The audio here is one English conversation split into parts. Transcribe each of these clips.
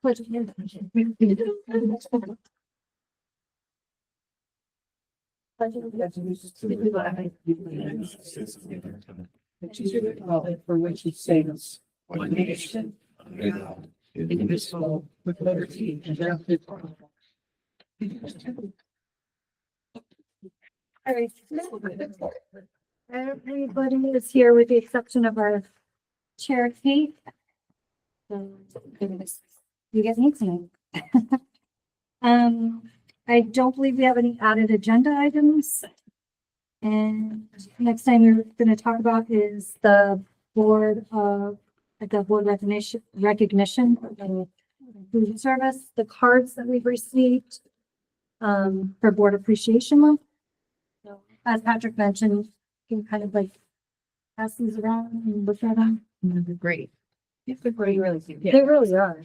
For which he stands, one nation, under God, indivisible, with liberty and justice for all. All right. Everybody is here with the exception of our chair, Kate. You guys need tonight. I don't believe we have any added agenda items. And next time we're going to talk about is the board recognition of the food service, the cards that we've received for board appreciation month. So, as Patrick mentioned, you can kind of like pass these around and look at them. They're great. They're really cute. They really are.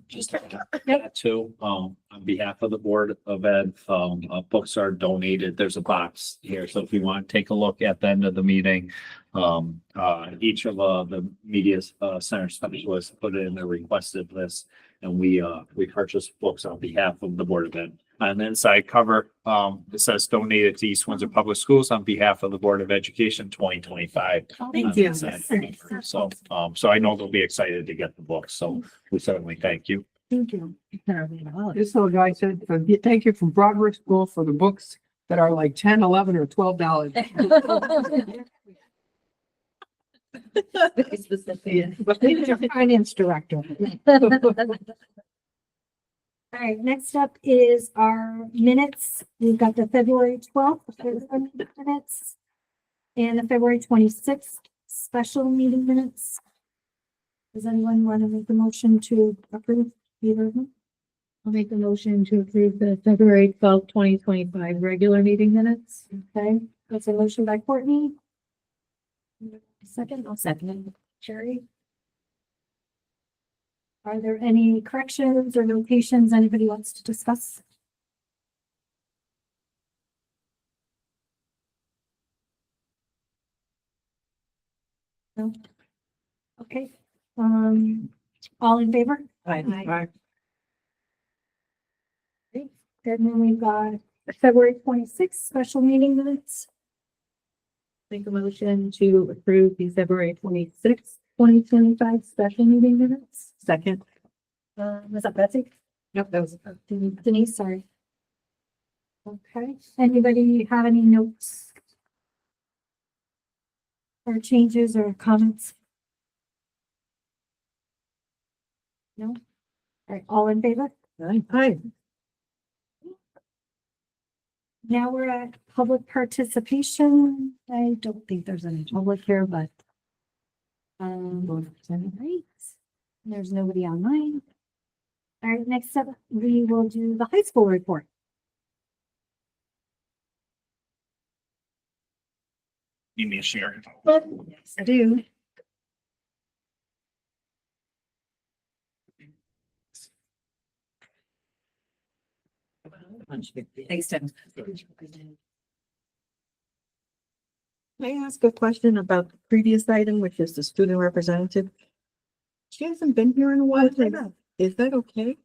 Just too, on behalf of the Board of Ed, books are donated. There's a box here, so if you want to take a look at the end of the meeting, each of the media center specialists put in a requested list, and we purchased books on behalf of the Board of Ed. On the inside cover, it says donated to East Windsor Public Schools on behalf of the Board of Education 2025. Thank you. So I know they'll be excited to get the books, so we certainly thank you. Thank you. This little guy said, thank you from Broderick School for the books that are like 10, 11, or $12. But he's your finance director. All right, next up is our minutes. We've got the February 12th minutes and the February 26th special meeting minutes. Does anyone want to make a motion to approve either of them? I'll make a motion to approve the February 12th, 2025 regular meeting minutes. Okay, that's a motion by Courtney. Second, I'll second it. Sherry. Are there any corrections or notations anybody wants to discuss? No? Okay, all in favor? Aye. And then we've got February 26th special meeting minutes. Make a motion to approve the February 26th, 2025 special meeting minutes. Second. Was that Betsy? Yep, that was. Denise, sorry. Okay, anybody have any notes? Or changes or comments? No? All right, all in favor? Aye. Now we're at public participation. I don't think there's any public here, but right. There's nobody online. All right, next up, we will do the high school report. Give me a share. Yes, I do. Thanks, Tim. Can I ask a question about the previous item, which is the student representative? She hasn't been here in a while. Is that okay?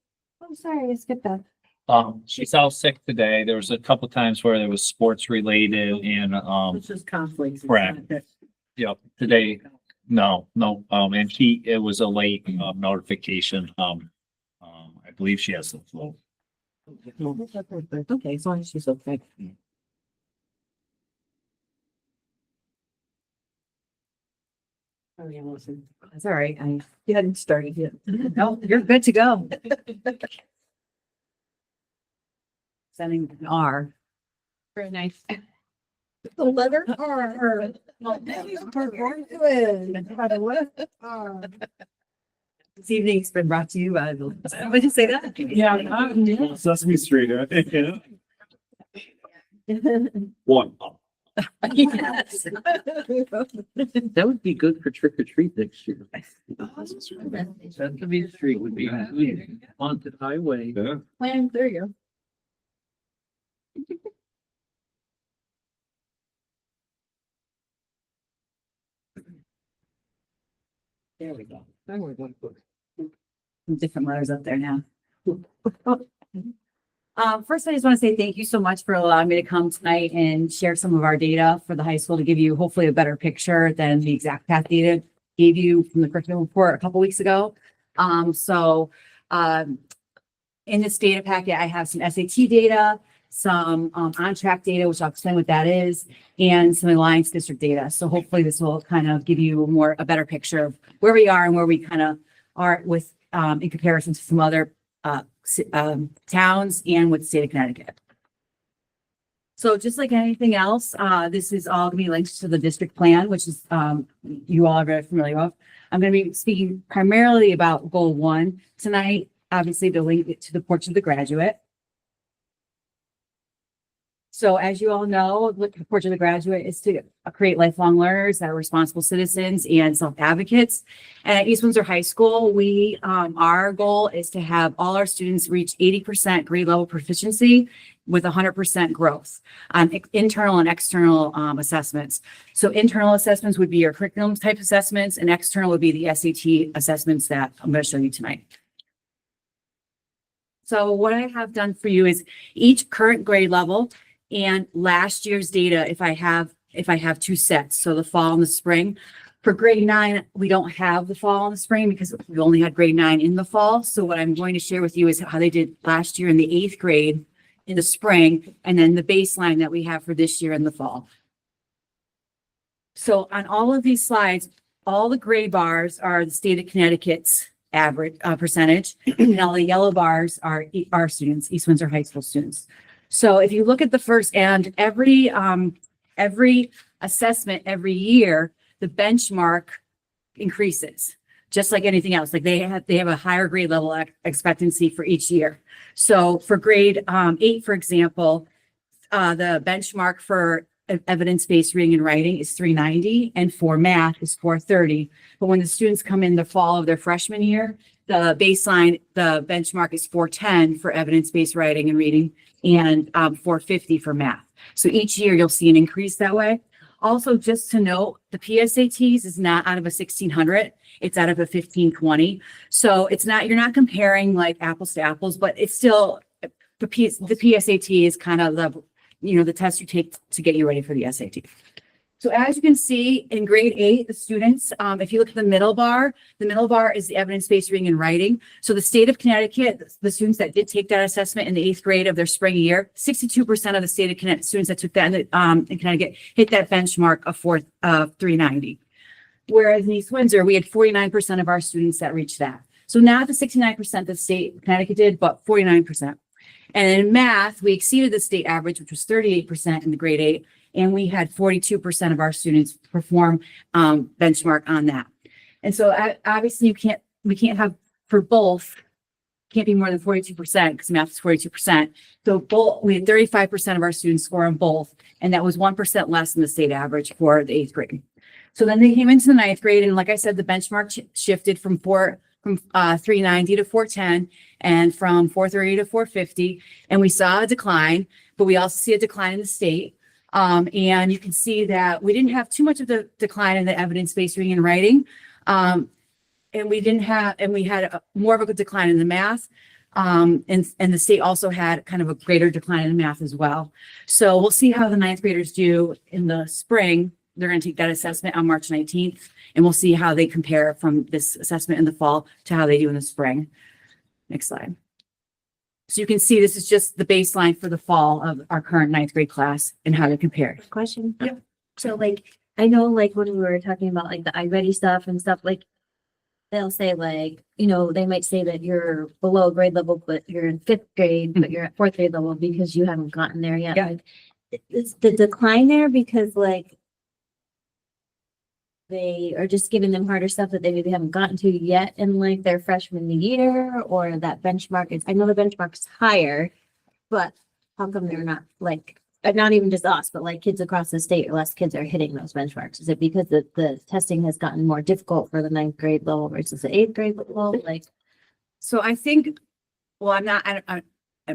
I'm sorry, I skipped that. She's out sick today. There was a couple times where there was sports related and, It's just conflicts. correct. Yep, today, no, and it was a late, notification. I believe she has the flu. Okay, as long as she's okay. Oh, yeah, listen. That's all right. You hadn't started yet. No, you're good to go. Sending an R. Very nice. The letter R. This evening's been brought to you by the. Would you say that? Yeah. Sesame Street, I think, yeah. One. Yes. That would be good for trick or treat next year. Sesame Street would be good. Haunted highway. Yeah. Plan, there you There we go. Different letters up there now. First, I just want to say thank you so much for allowing me to come tonight and share some of our data for the high school to give you hopefully a better picture than the exact path data gave you from the curriculum report a couple weeks ago. In this data packet, I have some SAT data, some on-track data, which I'll explain what that is, and some Alliance District data. So hopefully this will kind of give you a better picture of where we are and where we kind of are with in comparison to some other towns and with the state of Connecticut. So just like anything else, this is all going to be linked to the district plan, which is you all are very familiar with. I'm going to be speaking primarily about goal 1 tonight, obviously to link it to the portrait of the graduate. So as you all know, the portrait of the graduate is to create lifelong learners that are responsible citizens and self-advocates. And at East Windsor High School, our goal is to have all our students reach 80% grade level proficiency with 100% growth on internal and external assessments. So internal assessments would be your curriculum type assessments, and external would be the SAT assessments that I'm going to show you tonight. So what I have done for you is each current grade level and last year's data, if I have 2 sets, so the fall and the spring. For grade 9, we don't have the fall and the spring because we only had grade 9 in the fall. So what I'm going to share with you is how they did last year in the 8th grade in the spring, and then the baseline that we have for this year in the fall. So on all of these slides, all the gray bars are the state of Connecticut's average percentage, and all the yellow bars are our students, East Windsor High School students. So if you look at the first, and every assessment every year, the benchmark increases, just like anything else. Like they have a higher grade level expectancy for each year. So for grade 8, for example, the benchmark for evidence-based reading and writing is 390, and for math is 430. But when the students come in the fall of their freshman year, the baseline, the benchmark is 410 for evidence-based writing and reading, and 450 for math. So each year you'll see an increase that way. Also, just to note, the PSATs is not out of a 1600, it's out of a 1520. So it's not, you're not comparing like apples to apples, but it's still, the PSAT is kind of the test you take to get you ready for the SAT. So as you can see in grade 8, the students, if you look at the middle bar is the evidence-based reading and writing. So the state of Connecticut, the students that did take that assessment in the 8th grade of their spring year, 62% of the state of Connecticut students that took that in Connecticut hit that benchmark of 390. Whereas in East Windsor, we had 49% of our students that reached that. So not the 69% that the state of Connecticut did, but 49%. And in math, we exceeded the state average, which was 38% in the grade 8. And we had 42% of our students perform benchmark on that. And so obviously we can't have for both, can't be more than 42% because math is 42%. So we had 35% of our students score on both, and that was 1% less than the state average for the 8th grade. So then they came into the 9th grade, and like I said, the benchmark shifted from 390 to 410 and from 430 to 450. And we saw a decline, but we also see a decline in the state. And you can see that we didn't have too much of the decline in the evidence-based reading and writing. And we had more of a decline in the math. And the state also had kind of a greater decline in math as well. So we'll see how the 9th graders do in the spring. They're going to take that assessment on March 19th, and we'll see how they compare from this assessment in the fall to how they do in the spring. Next slide. So you can see this is just the baseline for the fall of our current 9th grade class and how to compare. Question. Yeah. So like, I know like when we were talking about like the iReady stuff and stuff, like they'll say like, they might say that you're below grade level, but you're in 5th grade, but you're at 4th grade level because you haven't gotten there yet. Yeah. Like, is the decline there because like they are just giving them harder stuff that they maybe haven't gotten to yet in like their freshman year, or that benchmark is, I know the benchmark is higher, but how come they're not like, not even just us, but like kids across the state or less kids are hitting those benchmarks? Is it because the testing has gotten more difficult for the 9th grade level versus the 8th grade level? Like, So I think, well, I'm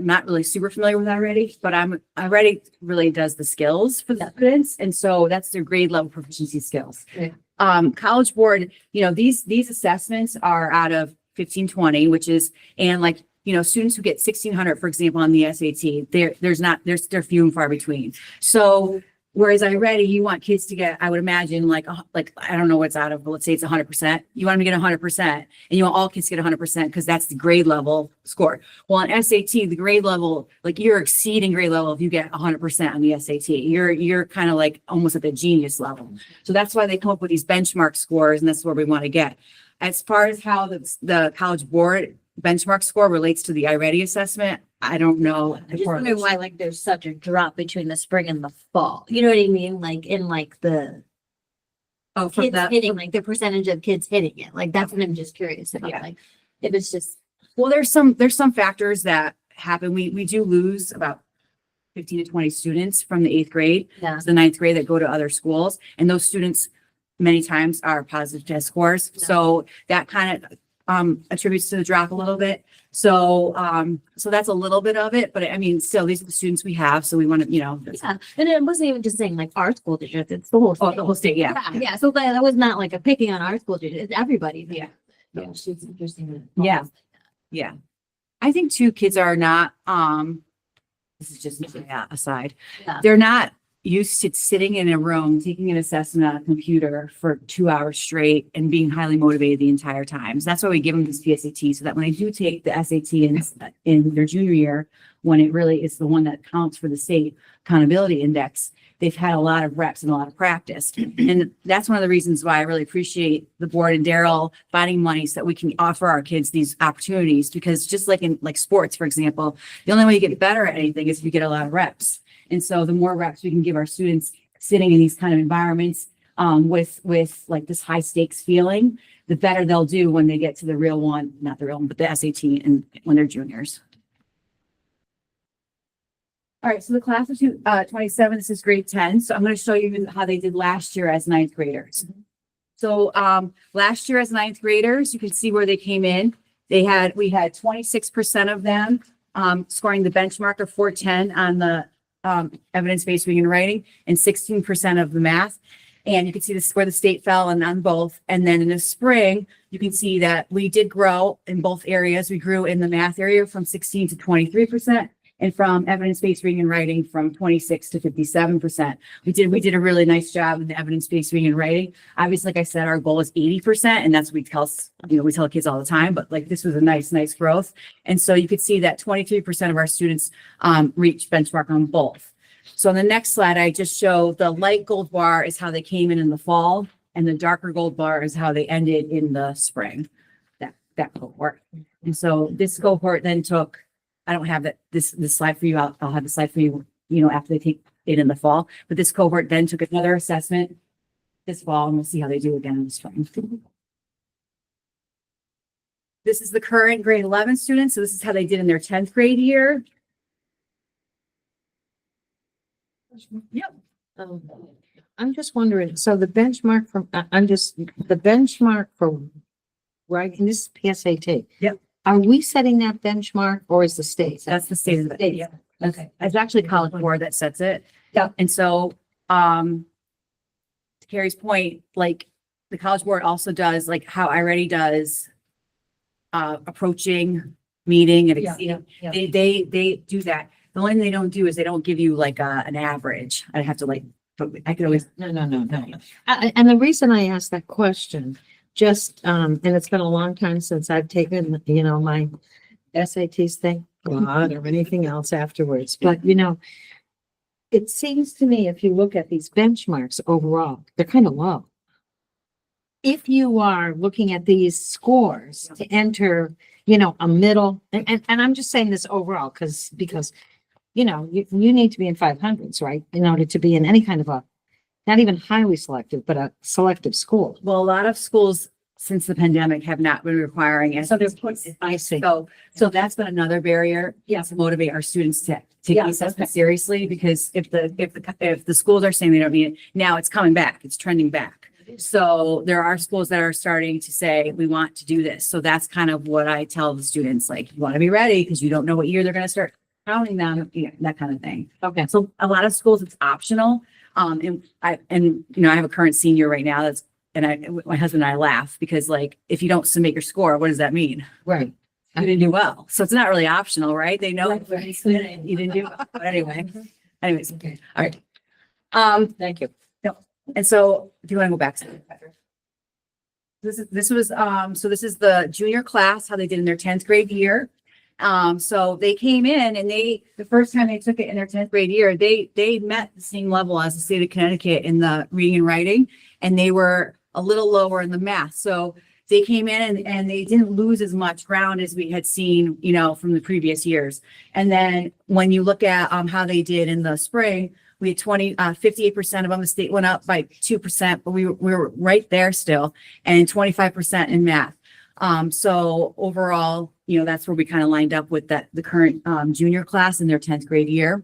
not really super familiar with iReady, but iReady really does the skills for the students. And so that's their grade level proficiency skills. Yeah. College Board, these assessments are out of 1520, which is, and like, students who get 1600, for example, on the SAT, they're few and far between. So whereas already you want kids to get, I would imagine like, I don't know what's out of, but let's say it's 100%. You want them to get 100% and you want all kids to get 100% because that's the grade level score. Well, on SAT, the grade level, like you're exceeding grade level if you get 100% on the SAT. You're kind of like almost at the genius level. So that's why they come up with these benchmark scores, and that's where we want to get. As far as how the College Board benchmark score relates to the iReady assessment, I don't know. I'm just wondering why like there's such a drop between the spring and the fall. You know what I mean? Like in like the Oh, from kids that. hitting, like the percentage of kids hitting it. Like that's what I'm just curious about. Yeah. Like if it's just Well, there's some factors that happen. We do lose about 15 to 20 students from the 8th grade yeah. to the 9th grade that go to other schools. And those students many times are positive test scores. Yeah. So that kind of attributes to the drop a little bit. So that's a little bit of it, but I mean, still, these are the students we have. So we want to, Yeah. And it wasn't even just saying like our school district, it's the whole oh, state. the whole state. Yeah. Yeah. So that was not like a picking on our school district. It's everybody. Yeah. Yeah. It's interesting. that it Yeah. falls like that. Yeah. I think too, kids are not, this is just my aside. Yeah. They're not used to sitting in a room, taking an assessment on a computer for 2 hours straight and being highly motivated the entire time. So that's why we give them this PSAT, so that when they do take the SAT in their junior year, when it really is the one that counts for the state accountability index, they've had a lot of reps and a lot of practice. And that's one of the reasons why I really appreciate the board and Daryl finding money so that we can offer our kids these opportunities, because just like in like sports, for example, the only way you get better at anything is if you get a lot of reps. And so the more reps we can give our students sitting in these kind of environments with like this high stakes feeling, the better they'll do when they get to the real one, not the real one, but the SAT and when they're juniors. All right, so the class of 27, this is grade 10. So I'm going to show you how they did last year as 9th graders. So last year as 9th graders, you can see where they came in. We had 26% of them scoring the benchmark of 410 on the evidence-based reading and writing, and 16% of the math. And you can see this is where the state fell and on both. And then in the spring, you can see that we did grow in both areas. We grew in the math area from 16 to 23%. And from evidence-based reading and writing from 26 to 57%. We did a really nice job in the evidence-based reading and writing. Obviously, like I said, our goal is 80%, and that's what we tell kids all the time, but like this was a nice growth. And so you could see that 23% of our students reached benchmark on both. So on the next slide, I just show the light gold bar is how they came in the fall, and the darker gold bar is how they ended in the spring, that cohort. And so this cohort then took, I don't have this slide for you. I'll have the slide for you, after they take it in the fall. But this cohort then took another assessment this fall, and we'll see how they do again in the spring. This is the current grade 11 students. So this is how they did in their 10th grade year. Yep. I'm just wondering, so the benchmark the benchmark for writing this PSAT. Yep. Are we setting that benchmark, or is the state? That's the state of it. State. Yeah. Okay. It's actually College Board that sets it. Yeah. And so, to Carrie's point, like the College Board also does like how iReady does approaching, meeting, and Yeah. they do that. The only thing they don't do is they don't give you like an average. I have to like, I could always. No. And the reason I asked that question, just, and it's been a long time since I've taken, my SATs, thank God, or anything else afterwards. But, it seems to me, if you look at these benchmarks overall, they're kind of low. If you are looking at these scores to enter, a middle, and I'm just saying this overall, because, you need to be in 500s, right? In order to be in any kind of not even highly selective, but a selective school. Well, a lot of schools since the pandemic have not been requiring it. So there's, I see. So that's been another barrier. Yeah. To motivate our students to take Yeah, the assessment okay. seriously, because if the schools are saying they don't need it, now it's coming back, it's trending back. So there are schools that are starting to say, we want to do this. So that's kind of what I tell the students, like, you want to be ready because you don't know what year they're going to start counting them, that kind of thing. Okay. So a lot of schools, it's optional. And I have a current senior right now that's my husband and I laugh because like, if you don't submit your score, what does that mean? Right. You didn't do well. So it's not really optional, right? They know Right, right. you didn't do well. But anyway, anyways, Okay. all right. Thank you. And so do you want to go back? This was this is the junior class, how they did in their 10th grade year. So they came in and the first time they took it in their 10th grade year, they met the same level as the state of Connecticut in the reading and writing, and they were a little lower in the math. So they came in and they didn't lose as much ground as we had seen, you know, from the previous years. And then when you look at how they did in the spring, we had 58% of them. The state went up by 2%, but we were right there still, and 25% in math. So overall, you know, that's where we kind of lined up with the current junior class in their 10th grade year.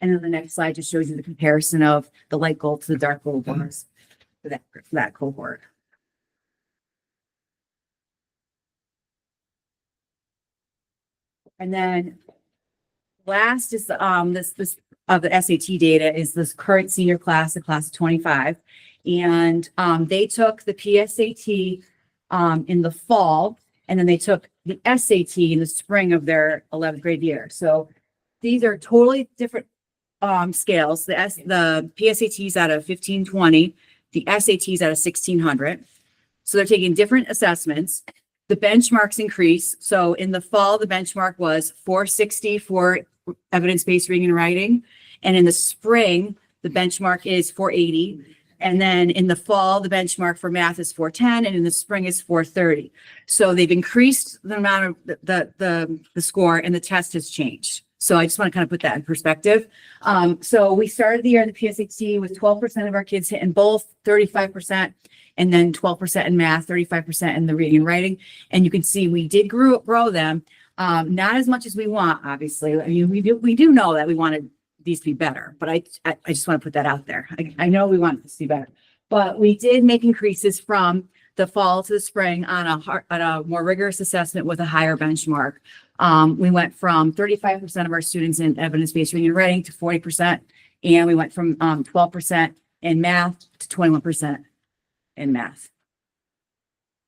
And then the next slide just shows you the comparison of the light gold to the dark gold bars for that cohort. And then last is this of the SAT data is this current senior class, the class of 25. And they took the PSAT in the fall, and then they took the SAT in the spring of their 11th grade year. So these are totally different scales. The PSAT is out of 1520, the SAT is out of 1600. So they're taking different assessments. The benchmarks increase. So in the fall, the benchmark was 460 for evidence-based reading and writing. And in the spring, the benchmark is 480. And then in the fall, the benchmark for math is 410, and in the spring is 430. So they've increased the amount of the score, and the test has changed. So I just want to kind of put that in perspective. So we started the year in the PSAT with 12% of our kids hitting both, 35%, and then 12% in math, 35% in the reading and writing. And you can see we did grow them, not as much as we want, obviously. I mean, we do know that we wanted these to be better, but I just want to put that out there. I know we want this to be better, but we did make increases from the fall to the spring on a more rigorous assessment with a higher benchmark. We went from 35% of our students in evidence-based reading and writing to 40%, and we went from 12% in math to 21% in math.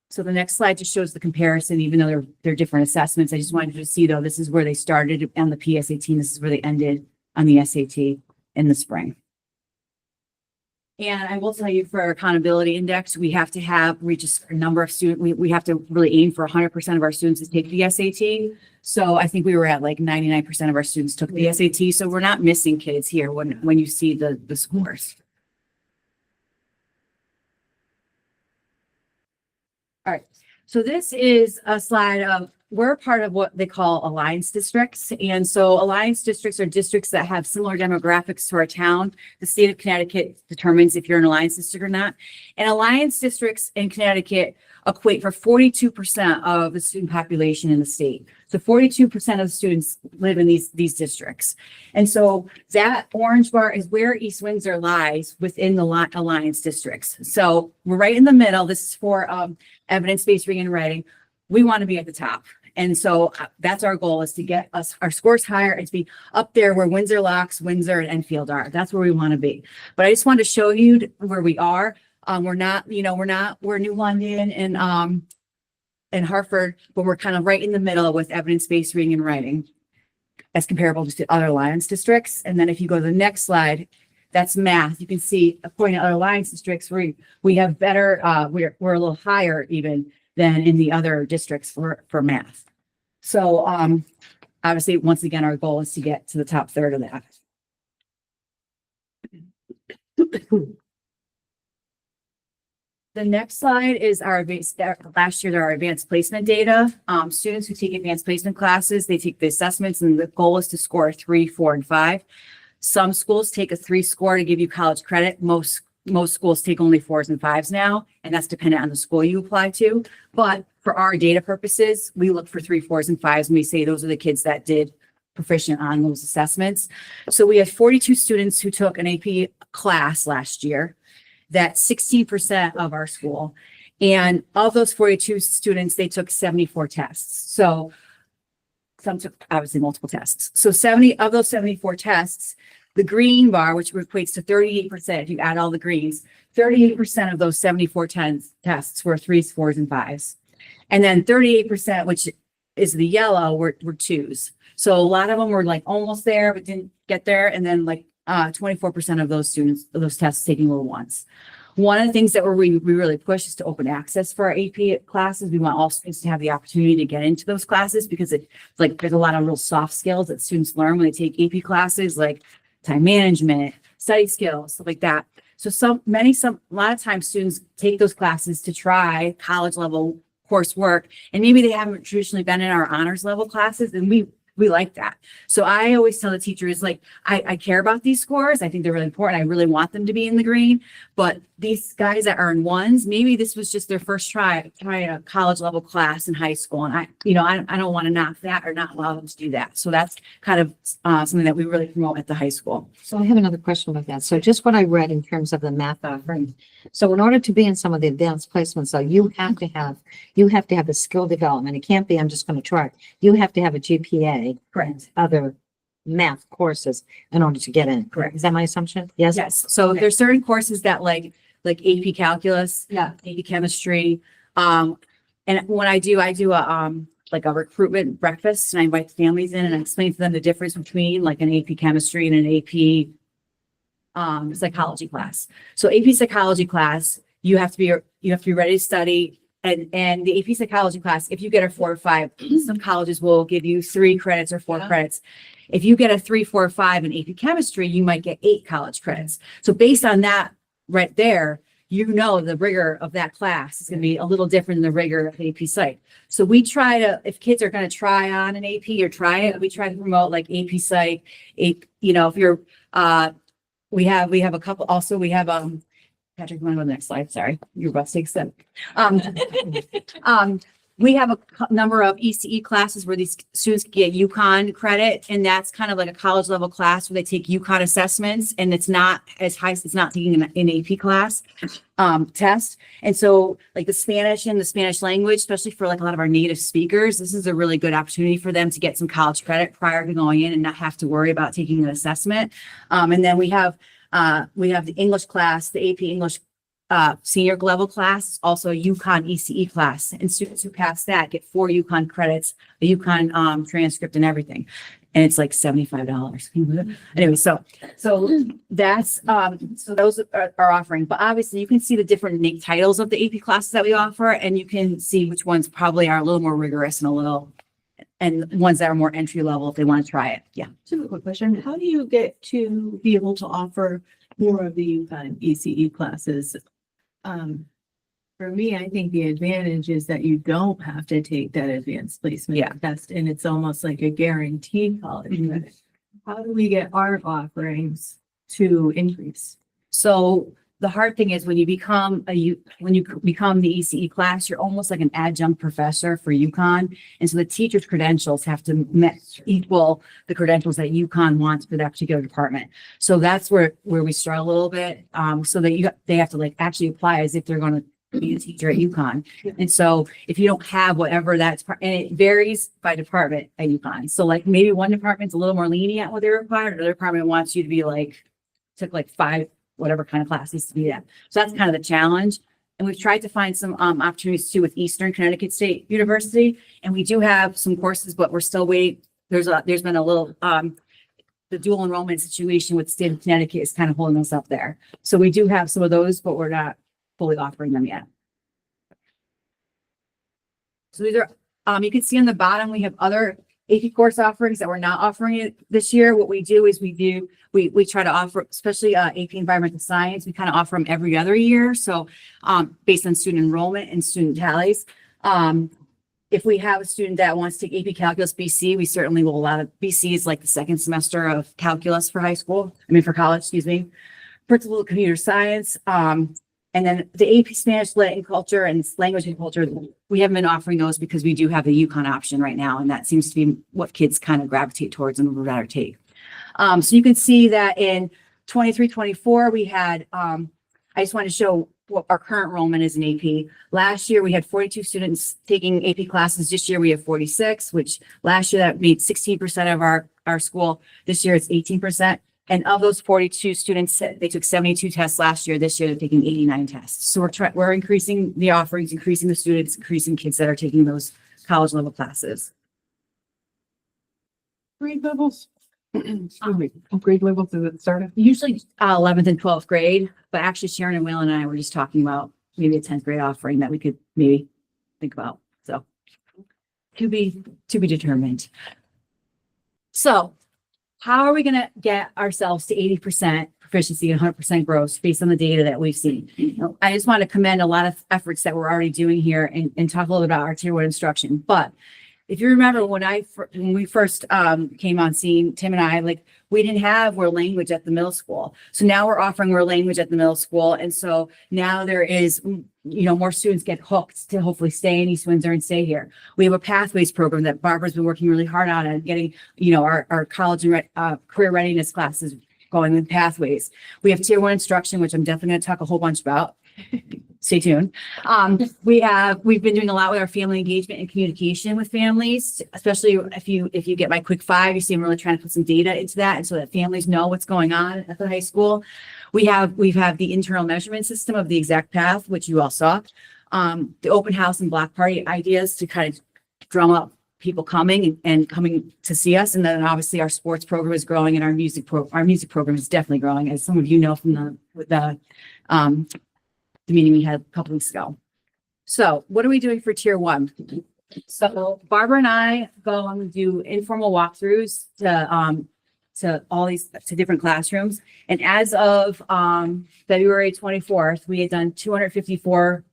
So the next slide just shows the comparison, even though they're different assessments. I just wanted you to see, though, this is where they started on the PSAT, and this is where they ended on the SAT in the spring. And I will tell you, for our accountability index, we have to reach a certain number of students. We have to really aim for 100% of our students to take the SAT. So I think we were at like 99% of our students took the SAT. So we're not missing kids here when you see the scores. All right. So this is a slide of, we're part of what they call alliance districts. And so alliance districts are districts that have similar demographics to our town. The state of Connecticut determines if you're an alliance district or not. And alliance districts in Connecticut equate for 42% of the student population in the state. So 42% of the students live in these districts. And so that orange bar is where East Windsor lies within the alliance districts. So we're right in the middle. This is for evidence-based reading and writing. We want to be at the top. And so that's our goal, is to get our scores higher and to be up there where Windsor Locks, Windsor, and Enfield are. That's where we want to be. But I just wanted to show you where we are. We're New London and Hartford, but we're kind of right in the middle with evidence-based reading and writing as comparable to other alliance districts. And then if you go to the next slide, that's math. You can see, according to other alliance districts, we have better, we're a little higher even than in the other districts for math. So obviously, once again, our goal is to get to the top third of that. The next slide is our last year, there are advanced placement data. Students who take advanced placement classes, they take the assessments, and the goal is to score 3, 4, and 5. Some schools take a 3 score to give you college credit. Most schools take only 4s and 5s now, and that's dependent on the school you apply to. But for our data purposes, we look for 3, 4s, and 5s, and we say those are the kids that did proficient on those assessments. So we had 42 students who took an AP class last year. That's 16% of our school. And of those 42 students, they took 74 tests. So some took obviously multiple tests. So 70 of those 74 tests, the green bar, which equates to 38%, if you add all the greens, 38% of those 74 tests were 3s, 4s, and 5s. And then 38%, which is the yellow, were 2s. So a lot of them were like almost there, but didn't get there. And then like 24% of those students, those tests taking were 1s. One of the things that we really push is to open access for our AP classes. We want all students to have the opportunity to get into those classes because it's like there's a lot of real soft skills that students learn when they take AP classes, like time management, study skills, stuff like that. So a lot of times students take those classes to try college level coursework, and maybe they haven't traditionally been in our honors level classes, and we like that. So I always tell the teachers, like, I care about these scores. I think they're really important. I really want them to be in the green, but these guys that are in 1s, maybe this was just their first try a college level class in high school. And I don't want to knock that or not allow them to do that. So that's kind of something that we really promote at the high school. So I have another question about that. So just what I read in terms of the math offering. So in order to be in some of the advanced placements, so you have to have a skill development. It can't be, I'm just going to try. You have to have a GPA. Correct. Other math courses in order to get in. Correct. Is that my assumption? Yes. Yes. So there's certain courses that like AP calculus, AP chemistry. And when I do a like a recruitment breakfast, and I invite the families in and I explain to them the difference between like an AP chemistry and an AP psychology class. So AP psychology class, you have to be ready to study. And the AP psychology class, if you get a 4 or 5, some colleges will give you 3 credits or 4 credits. If you get a 3, 4, or 5 in AP chemistry, you might get 8 college credits. So based on that right there, you know the rigor of that class is going to be a little different than the rigor of AP Psych. So we try to, if kids are going to try on an AP or try it, we try to promote like AP Psych. If you're, we have a couple. Also, we have Patrick, you want to go to the next slide? Sorry, you're about to take them. We have a number of ECE classes where these students get UConn credit, and that's kind of like a college level class where they take UConn assessments, and it's not as high, it's not taking an AP class test. And so like the Spanish and the Spanish language, especially for like a lot of our native speakers, this is a really good opportunity for them to get some college credit prior to going in and not have to worry about taking an assessment. And then we have the English class, the AP English senior level class, is also a UConn ECE class, and students who pass that get 4 UConn credits, a UConn transcript and everything. And it's like $75. Anyway, so that's, so those are offering, but obviously you can see the different titles of the AP classes that we offer, and you can see which ones probably are a little more rigorous and ones that are more entry level if they want to try it. Yeah. So a quick question, how do you get to be able to offer more of the UConn ECE classes? For me, I think the advantage is that you don't have to take that advanced placement test, and it's almost like a guaranteed college credit. How do we get our offerings to increase? So the hard thing is when you become the ECE class, you're almost like an adjunct professor for UConn. And so the teacher's credentials have to equal the credentials that UConn wants for that particular department. So that's where we struggle a little bit. So that they have to like actually apply as if they're going to be a teacher at UConn. And so if you don't have whatever and it varies by department at UConn. So like maybe one department's a little more lenient what they require. Another department wants you to be like, took like 5 whatever kind of classes to be that. So that's kind of the challenge. And we've tried to find some opportunities too with Eastern Connecticut State University. And we do have some courses, but we're still waiting. There's been a little, the dual enrollment situation with the state of Connecticut is kind of holding us up there. So we do have some of those, but we're not fully offering them yet. So these are, you can see on the bottom, we have other AP course offerings that we're not offering it this year. What we do is we try to offer, especially AP Environmental Science, we kind of offer them every other year. So based on student enrollment and student tallies. If we have a student that wants to take AP Calculus BC, we certainly will allow it. BC is like the second semester of calculus for for college, excuse me. Principal of Computer Science. And then the AP Spanish, Latin Culture, and Language and Culture, we haven't been offering those because we do have the UConn option right now, and that seems to be what kids kind of gravitate towards and would rather take. So you can see that in 23-24, we had, I just want to show what our current enrollment is in AP. Last year, we had 42 students taking AP classes. This year, we have 46, which last year that made 16% of our school. This year, it's 18%. And of those 42 students, they took 72 tests last year. This year, they're taking 89 tests. So we're increasing the offerings, increasing the students, increasing kids that are taking those college level classes. Grade levels. Excuse me, what grade levels does it start at? Usually 11th and 12th grade, but actually Sharon and Will and I were just talking about maybe a 10th grade offering that we could maybe think about. So to be determined. So how are we going to get ourselves to 80% proficiency and 100% growth based on the data that we've seen? You know, I just want to commend a lot of efforts that we're already doing here and talk a little bit about our tier 1 instruction. But if you remember when we first came on scene, Tim and I, like, we didn't have world language at the middle school. So now we're offering world language at the middle school. And so now there is, you know, more students get hooked to hopefully stay in East Windsor and stay here. We have a pathways program that Barbara's been working really hard on and getting, you know, our college and career readiness classes going with pathways. We have tier 1 instruction, which I'm definitely going to talk a whole bunch about. Stay tuned. We've been doing a lot with our family engagement and communication with families, especially if you get my quick 5, you see I'm really trying to put some data into that, and so that families know what's going on at the high school. We've the internal measurement system of the exact path, which you all saw. The open house and block party ideas to kind of drum up people coming and coming to see us. And then obviously our sports program is growing and our music program is definitely growing, as some of you know from the meeting we had a couple weeks ago. So what are we doing for tier 1? So Barbara and I go and do informal walkthroughs to different classrooms. And as of February 24th, we had done 254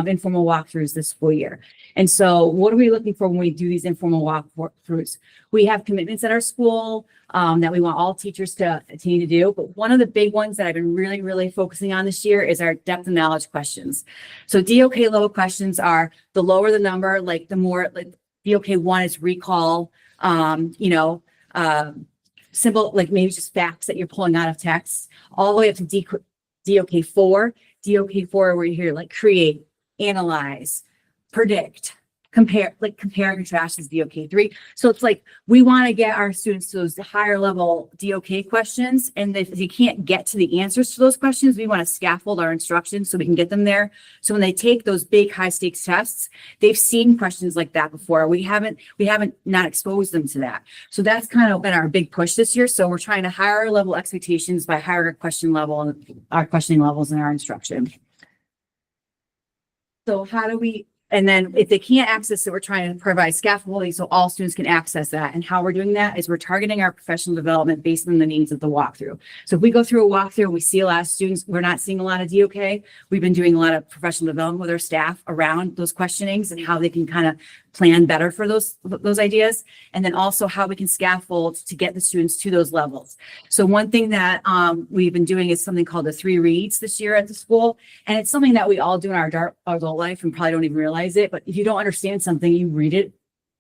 informal walkthroughs this school year. And so what are we looking for when we do these informal walkthroughs? We have commitments at our school that we want all teachers to continue to do. But one of the big ones that I've been really, really focusing on this year is our depth of knowledge questions. So DOK level questions are the lower the number, like the more, like DOK 1 is recall, simple, like maybe just facts that you're pulling out of text, all the way up to DOK 4. DOK 4 where you hear like create, analyze, predict, compare and contrast is DOK 3. So it's like, we want to get our students to those higher level DOK questions. And if they can't get to the answers to those questions, we want to scaffold our instruction so we can get them there. So when they take those big high stakes tests, they've seen questions like that before. We haven't not exposed them to that. So that's kind of been our big push this year. So we're trying to higher level expectations by higher question level and our questioning levels in our instruction. So how do we, and then if they can't access it, we're trying to provide scaffolding so all students can access that. And how we're doing that is we're targeting our professional development based on the needs of the walkthrough. So if we go through a walkthrough and we see a lot of students, we're not seeing a lot of DOK. We've been doing a lot of professional development with our staff around those questionings and how they can kind of plan better for those ideas. And then also how we can scaffold to get the students to those levels. So one thing that we've been doing is something called the 3 reads this year at the school. And it's something that we all do in our adult life and probably don't even realize it. But if you don't understand something, you read it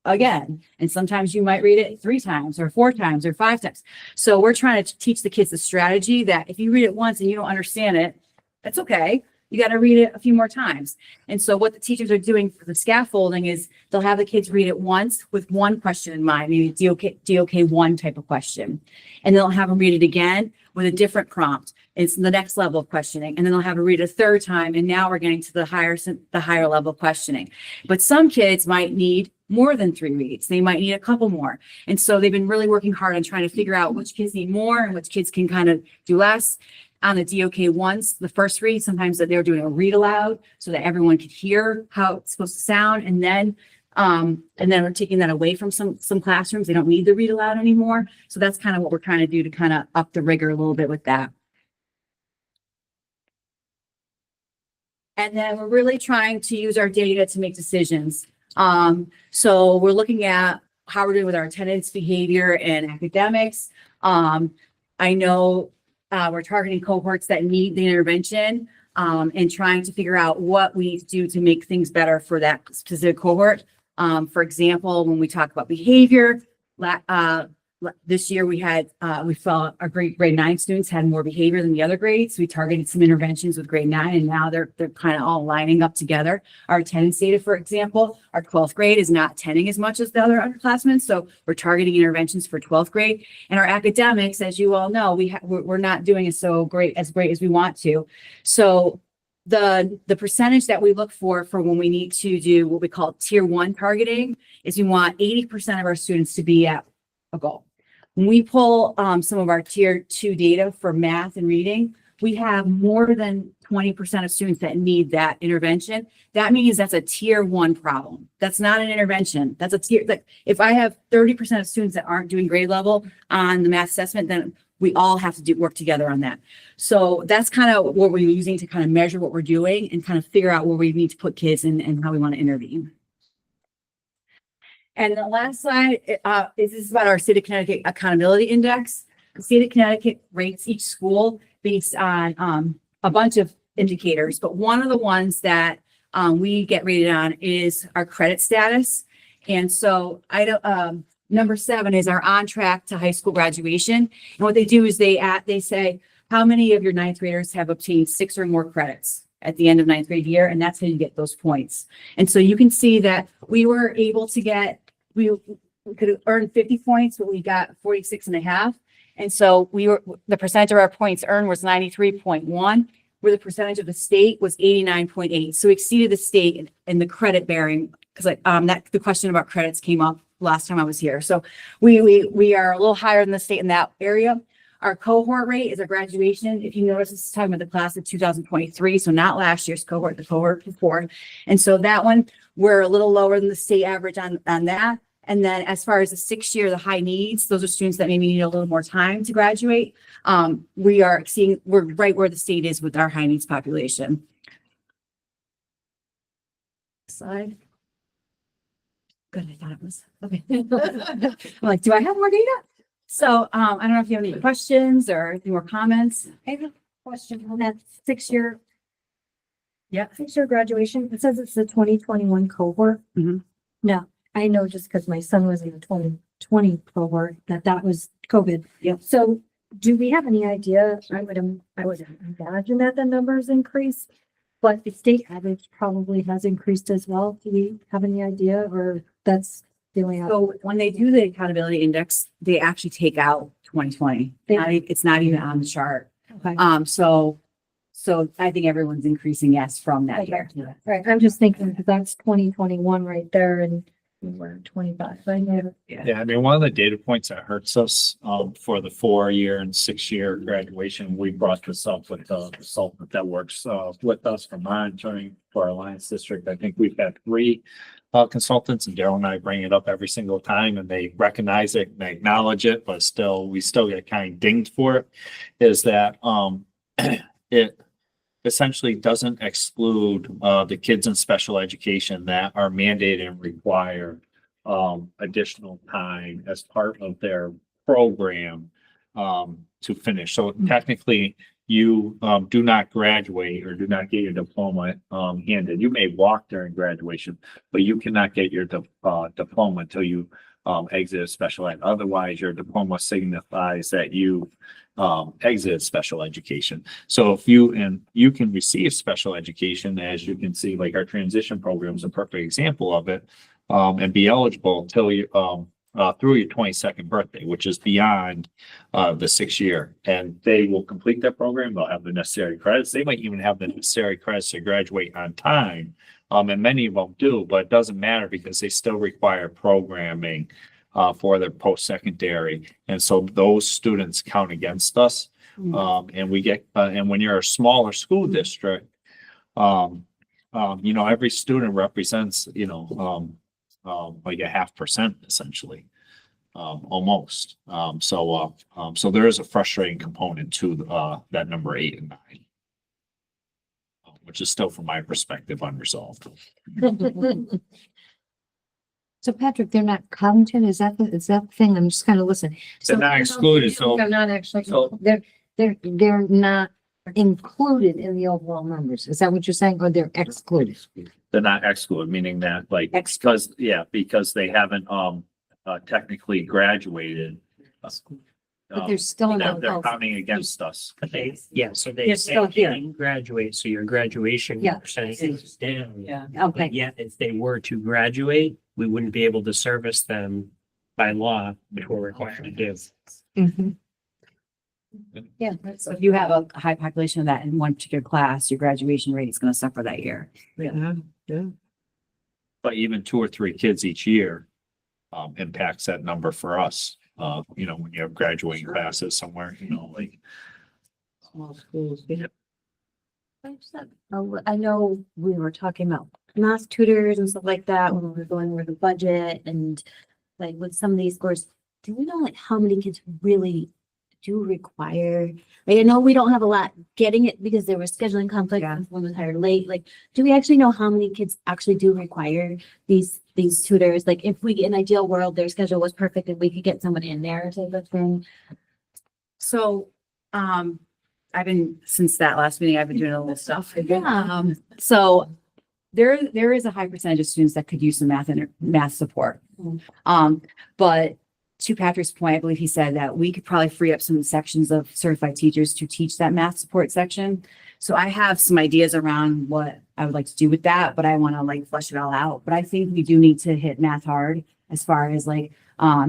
again. And sometimes you might read it 3 times or 4 times or 5 times. So we're trying to teach the kids the strategy that if you read it once and you don't understand it, that's okay. You got to read it a few more times. And so what the teachers are doing for the scaffolding is they'll have the kids read it once with one question in mind, maybe DOK 1 type of question. And they'll have them read it again with a different prompt. It's the next level of questioning. And then they'll have them read it a 3rd time. And now we're getting to the higher level of questioning. But some kids might need more than 3 reads. They might need a couple more. And so they've been really working hard on trying to figure out which kids need more and which kids can kind of do less. On the DOK 1s, the first read, sometimes that they're doing a read aloud so that everyone could hear how it's supposed to sound. And then we're taking that away from some classrooms. They don't need the read aloud anymore. So that's kind of what we're trying to do to kind of up the rigor a little bit with that. And then we're really trying to use our data to make decisions. So we're looking at how we're doing with our attendance, behavior, and academics. I know we're targeting cohorts that need the intervention and trying to figure out what we need to do to make things better for that specific cohort. For example, when we talk about behavior, lack this year we had, we felt our grade 9 students had more behavior than the other grades. We targeted some interventions with grade 9 and now they're kind of all lining up together. Our attendance data, for example, our 12th grade is not attending as much as the other underclassmen. So we're targeting interventions for 12th grade, and our academics, as you all know, we're not doing it so great as we want to. So the percentage that we look for when we need to do what we call tier 1 targeting is we want 80% of our students to be at a goal. When we pull some of our tier 2 data for math and reading, we have more than 20% of students that need that intervention. That means that's a tier 1 problem. That's not an intervention. That's a tier, like if I have 30% of students that aren't doing grade level on the math assessment, then we all have to work together on that. So that's kind of what we're using to kind of measure what we're doing and kind of figure out where we need to put kids and how we want to intervene. And the last slide is about our State of Connecticut Accountability Index. The State of Connecticut rates each school based on a bunch of indicators, but one of the ones that we get rated on is our credit status. And so number 7 is our on track to high school graduation. And what they do is they say, how many of your 9th graders have obtained 6 or more credits at the end of 9th grade year? And that's how you get those points. And so you can see that we were able to get, we could have earned 50 points, but we got 46.5. And so the percentage of our points earned was 93.1, where the percentage of the state was 89.8. So we exceeded the state in the credit bearing, because the question about credits came up last time I was here. So we are a little higher than the state in that area. Our cohort rate is a graduation. If you notice, this is talking about the class of 2023. So not last year's cohort, the cohort before. And so that one, we're a little lower than the state average on that. And then as far as the 6th year, the high needs, those are students that maybe need a little more time to graduate. We're right where the state is with our high needs population. Slide. Good, I thought it was. Okay. I'm like, do I have more data? So I don't know if you have any questions or any more comments. I have a question on that 6-year. Yeah. 6-year graduation. It says it's the 2021 cohort. Mhm. No, I know just because my son was in the 2020 cohort that was COVID. Yep. So do we have any idea? I would imagine that the numbers increased, but the state average probably has increased as well. Do we have any idea, or that's feeling out? So when they do the accountability index, they actually take out 2020. It's not even on the chart. Okay. So I think everyone's increasing yes from that Okay. year. Right. I'm just thinking because that's 2021 right there, and we're 25. I know. Yeah, I mean, one of the data points that hurts us for the 4-year and 6-year graduation, we brought this up with the consultant that works with us for monitoring for our Alliance District. I think we've had 3 consultants, and Daryl and I bring it up every single time, and they recognize it and they acknowledge it, but we still get kind of dinged for it. Is that it essentially doesn't exclude the kids in special education that are mandated and require additional time as part of their program to finish. So technically, you do not graduate or do not get your diploma handed. You may walk during graduation, but you cannot get your diploma until you exit a special ed. Otherwise, your diploma signifies that you exit special education. So if you can receive special education, as you can see, like our transition program is a perfect example of it, and be eligible until you through your 22nd birthday, which is beyond the 6th year. And they will complete that program. They'll have the necessary credits. They might even have the necessary credits to graduate on time. And many of them do, but it doesn't matter because they still require programming for their post-secondary. And so those students count against us. And we get, and when you're a smaller school district, every student represents, like a 0.5% essentially, almost. So there is a frustrating component to that number 8 and 9, which is still, from my perspective, unresolved. So Patrick, they're not counted? Is that the thing? I'm just kind of listening. They're not excluded, so- They're not actually, so- they're not included in the overall numbers. Is that what you're saying? Or they're excluded? They're not excluded, meaning that because they haven't technically graduated But there's still no They're health. counting against us. So they They're say still if here. you graduate, so your graduation Yeah. percentage is down. Yeah. Okay, But yet, if they were to graduate, we wouldn't be able to service them by law, which we're required to do. Mhm. yeah. So if you have a high population of that in one particular class, your graduation rate is gonna suffer that year. Yeah, yeah. But even 2 or 3 kids each year impacts that number for us. When you have graduating classes somewhere, like. Small schools, yeah. I know we were talking about math tutors and stuff like that when we were going over the budget and like with some of these scores, do we know like how many kids really do require? Like, I know we don't have a lot getting it because there was scheduling conflict, Yeah. and one was hired late. Like, do we actually know how many kids actually do require these tutors? Like, if we, in an ideal world, their schedule was perfect and we could get someone in there type of thing. So, since that last meeting, I've been doing a little stuff. Yeah. So there is a high percentage of students that could use some math support. But to Patrick's point, I believe he said that we could probably free up some sections of certified teachers to teach that math support section. So I have some ideas around what I would like to do with that, but I want to like flesh it all out. But I think we do need to hit math hard as far as like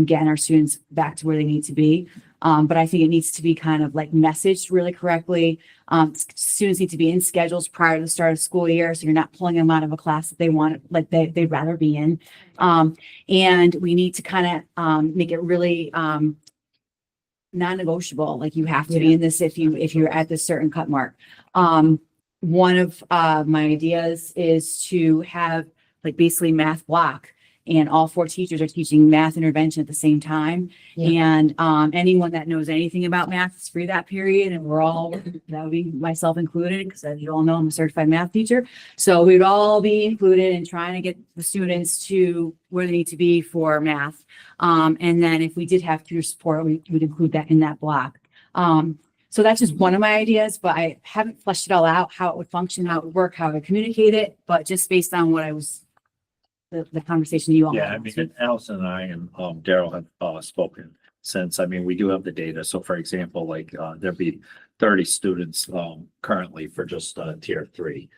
getting our students back to where they need to be. But I think it needs to be kind of like messaged really correctly. Students need to be in schedules prior to the start of school year, so you're not pulling them out of a class that they want, like they'd rather be in. And we need to kind of make it really non-negotiable. Like you have to be in this if you're at this certain cut mark. One of my ideas is to have like basically math block. And all 4 teachers are teaching math intervention at the same time. Yeah. And anyone that knows anything about math is free that period. And that would be myself included, because as you all know, I'm a certified math teacher. So we'd all be included in trying to get the students to where they need to be for math. And then if we did have tutor support, we would include that in that block. So that's just one of my ideas, but I haven't fleshed it all out, how it would function, how it would work, how I would communicate it. But just based on what I was the conversation you all Yeah, I had. mean, Allison and I and Daryl have spoken since, we do have the data. So for example, like there'd be 30 students currently for just tier 3.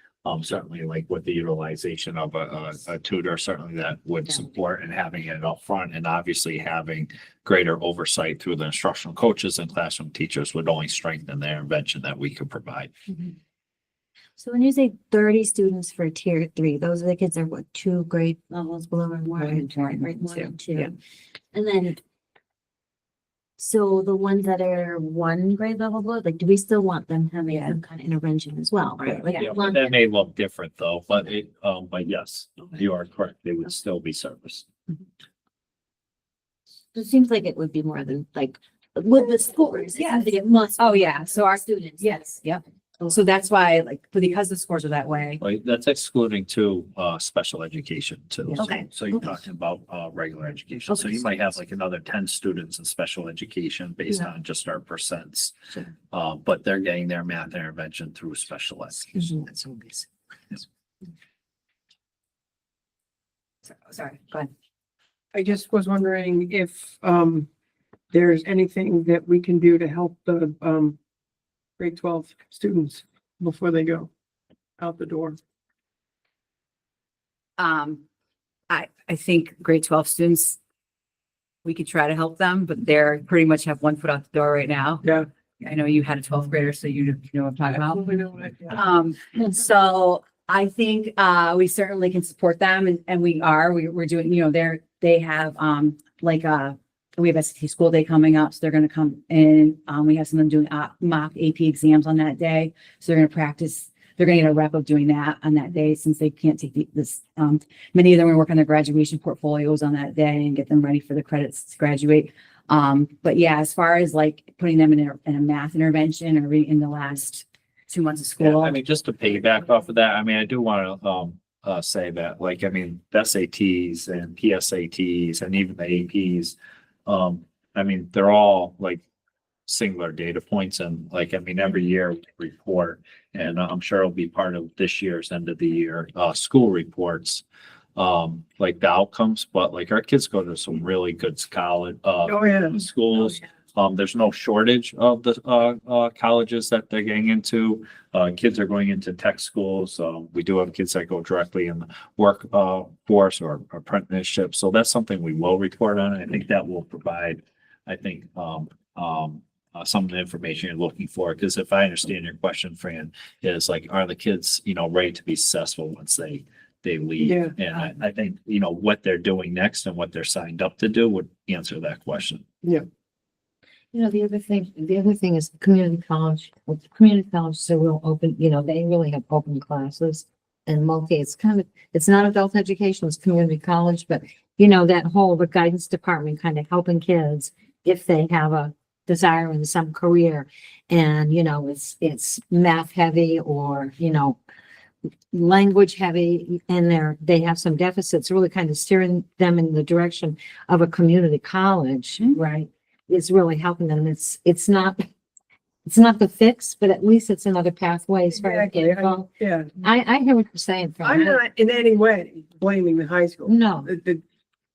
Certainly like with the utilization of a tutor, certainly that would support, and having it up front, and obviously having greater oversight through the instructional coaches and classroom teachers would only strengthen their intervention that we could provide. So when you say 30 students for tier 3, those are the kids that are what, 2 grade levels below and more, One, two, grade 1 and 2. yeah. And then, so the ones that are 1 grade level below, like, do we still want them having Yeah. some kind of intervention as well? Right? Like, Yeah, long- that may look different though, but but yes, you are correct. They would still be serviced. it seems like it would be more than like with the scores. It seems like it must. Oh, yeah. So our students. Yes, yep. So that's why, like, because the scores are that way. Like that's excluding too special education too. So- Okay. So you're talking about regular education. So you might have like another 10 students in special education based on just our percents. Sure. But they're getting their math intervention through special ed. Sorry, go ahead. I just was wondering if there's anything that we can do to help the grade 12 students before they go out the door. I think grade 12 students, we could try to help them, but they're pretty much have one foot out the door right now. Yeah. I know you had a 12th grader, so you know what I'm talking about. Absolutely know what I- So I think we certainly can support them, and we're doing, they have we have SAT school day coming up, so they're gonna come in. We have some of them doing mock AP exams on that day. So they're gonna practice, they're gonna get a rep of doing that on that day, since they can't take this. Many of them will work on their graduation portfolios on that day and get them ready for the credits to graduate. But yeah, as far as like putting them in a math intervention or in the last 2 months of Yeah, school. just to piggyback off of that, I do want to say that, SATs and PSATs and even the APs, they're all like singular data points, and every year we report, and I'm sure it'll be part of this year's end of the year school reports. like the outcomes, but like our kids go to some really good college, Oh, yeah. schools. There's no shortage of the, colleges that they're getting into. Kids are going into tech schools. We do have kids that go directly in the work, force or apprenticeship. So that's something we will report on. And I think that will provide, I think, some of the information you're looking for. Because if I understand your question, Fran, is like, are the kids, ready to be successful once they leave? Yeah. And I think, what they're doing next and what they're signed up to do would answer that question. The other thing is the community college. With the community college, so we'll open, they really have open classes and it's not adult education, it's community college, but the guidance department kind of helping kids if they have a desire in some career and, it's math heavy or, language heavy and they have some deficits, really kind of steering them in the direction of a community college, right? Is really helping them. It's not the fix, but at least it's another pathway as far as Exactly. getting involved. Yeah. I hear what you're saying. Fran. I'm not in any way blaming the high school. No,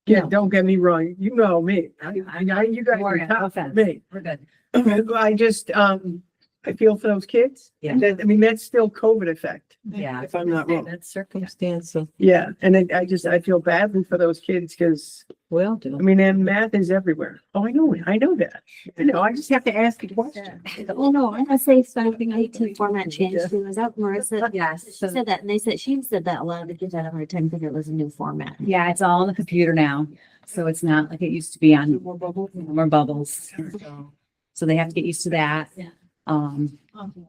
Yeah, No. don't get me wrong. You know me. You guys We're are good. tough No for me. We're good. I just, I feel for those kids. Yeah. That's still COVID effect, Yeah. if I'm not wrong. That's circumstantial. Yeah, and I feel badly for those kids because, will do. and math is everywhere. Oh, I know that. I just have to ask a question. Oh, no, I'm gonna say something, 18 format change. Was that Marissa? Yes. She said that, and she said that a lot of the kids had a hard time because it was a new format. Yeah, it's all on the computer now. So it's not like it used to be on More bubble. more bubbles. So they have to get used to that. Yeah.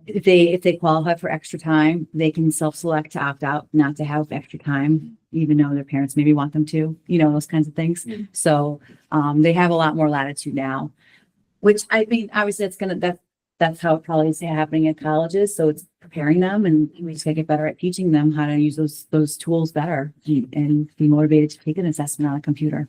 If they qualify for extra time, they can self-select to opt out, not to have extra time, even though their parents maybe want them to, those kinds of things. So, they have a lot more latitude now, which I mean, obviously that's how it probably is happening at colleges. So it's preparing them and we just gotta get better at teaching them how to use those tools better and be motivated to take an assessment on a computer.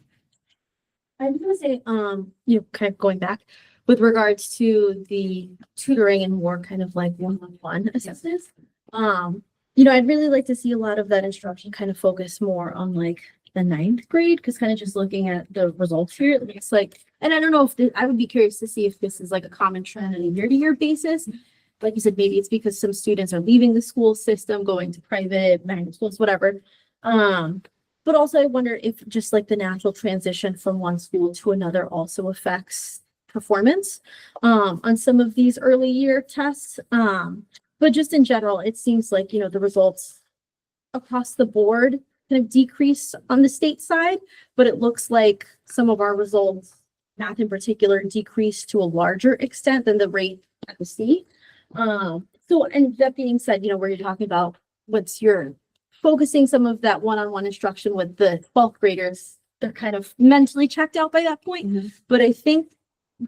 I was gonna say, kind of going back with regards to the tutoring and more kind of like one-on-one assessments. I'd really like to see a lot of that instruction kind of focus more on like the 9th grade, because kind of just looking at the results here, it's like, and I don't know if I would be curious to see if this is like a common trend on a year-to-year basis. Like you said, maybe it's because some students are leaving the school system, going to private, magnet schools, whatever. But also I wonder if just like the natural transition from one school to another also affects performance on some of these early year tests. But just in general, it seems like, the results across the board kind of decrease on the state side, but it looks like some of our results, math in particular, decrease to a larger extent than the rate at the state. So, and that being said, where you're talking about what's your focusing some of that one-on-one instruction with the 12th graders, they're kind of mentally checked out by that point. But I think,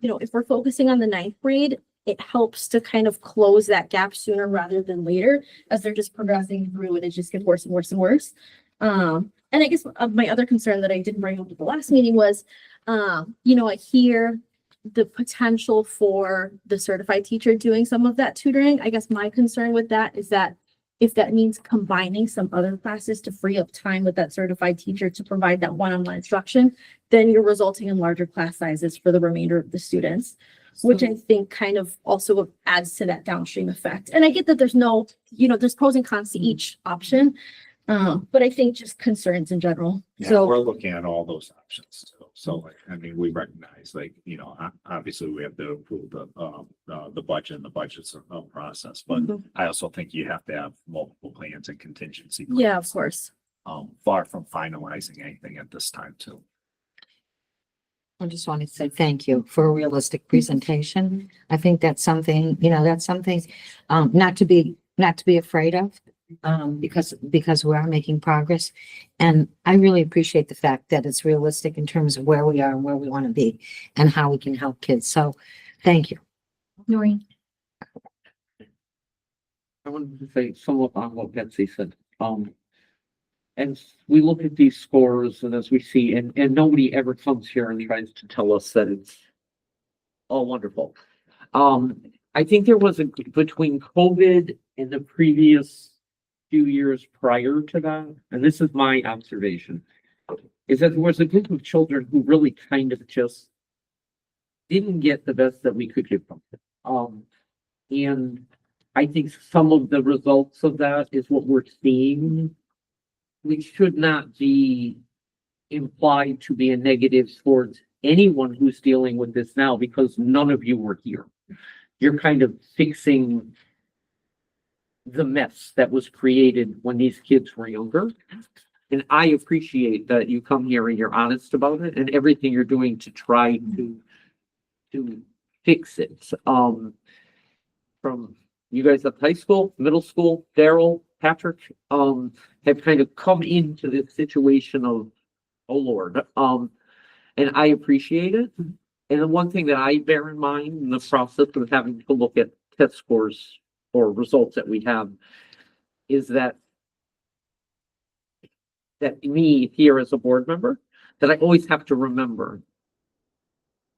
if we're focusing on the 9th grade, it helps to kind of close that gap sooner rather than later as they're just progressing through and it just gets worse and worse and worse. And I guess my other concern that I didn't bring up at the last meeting was, I hear the potential for the certified teacher doing some of that tutoring. I guess my concern with that is that if that means combining some other classes to free up time with that certified teacher to provide that one-on-one instruction, then you're resulting in larger class sizes for the remainder of the students, which I think kind of also adds to that downstream effect. And I get that there's there's pros and cons to each option. But I think just concerns in general. Yeah, So- we're looking at all those options. So we recognize obviously we have to approve the budget and the budget's a process, but I also think you have to have multiple plans and contingency. plans. Yeah, of course. Far from finalizing anything at this time too. I just wanted to say thank you for a realistic presentation. I think that's something, not to be afraid of. Because we are making progress. And I really appreciate the fact that it's realistic in terms of where we are and where we want to be and how we can help kids. So thank you. Noreen. I wanted to say somewhat on what Betsy said. As we look at these scores and as we see, and nobody ever comes here and tries to tell us that it's all wonderful. I think there was between COVID and the previous few years prior to that, and this is my observation, is that there was a group of children who really kind of just didn't get the best that we could give them. And I think some of the results of that is what we're seeing, which should not be implied to be a negative towards anyone who's dealing with this now, because none of you were here. You're kind of fixing the mess that was created when these kids were younger. And I appreciate that you come here and you're honest about it and everything you're doing to try to fix it. From you guys at high school, middle school, Daryl, Patrick, have kind of come into this situation of, oh Lord, and I appreciate it. And the one thing that I bear in mind in the process of having to look at test scores or results that we have is that me here as a board member, that I always have to remember,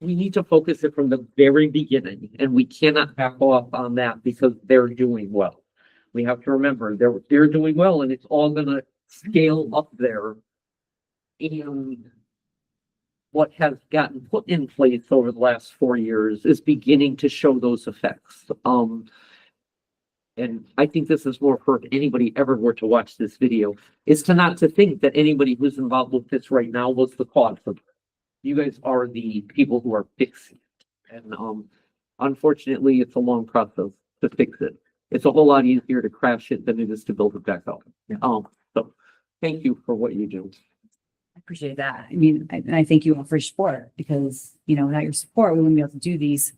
we need to focus it from the very beginning, and we cannot back off on that because they're doing well. We have to remember they're doing well, and it's all gonna scale up there. And what has gotten put in place over the last 4 years is beginning to show those effects. And I think this is more for if anybody ever were to watch this video, is to not to think that anybody who's involved with this right now was the cause of it. You guys are the people who are fixing it. And unfortunately, it's a long process to fix it. It's a whole lot easier to crash it than it is to build it back up. So thank you for what you do. I appreciate that. I mean, and I thank you all for your support because, you know, without your support, we wouldn't be able to do these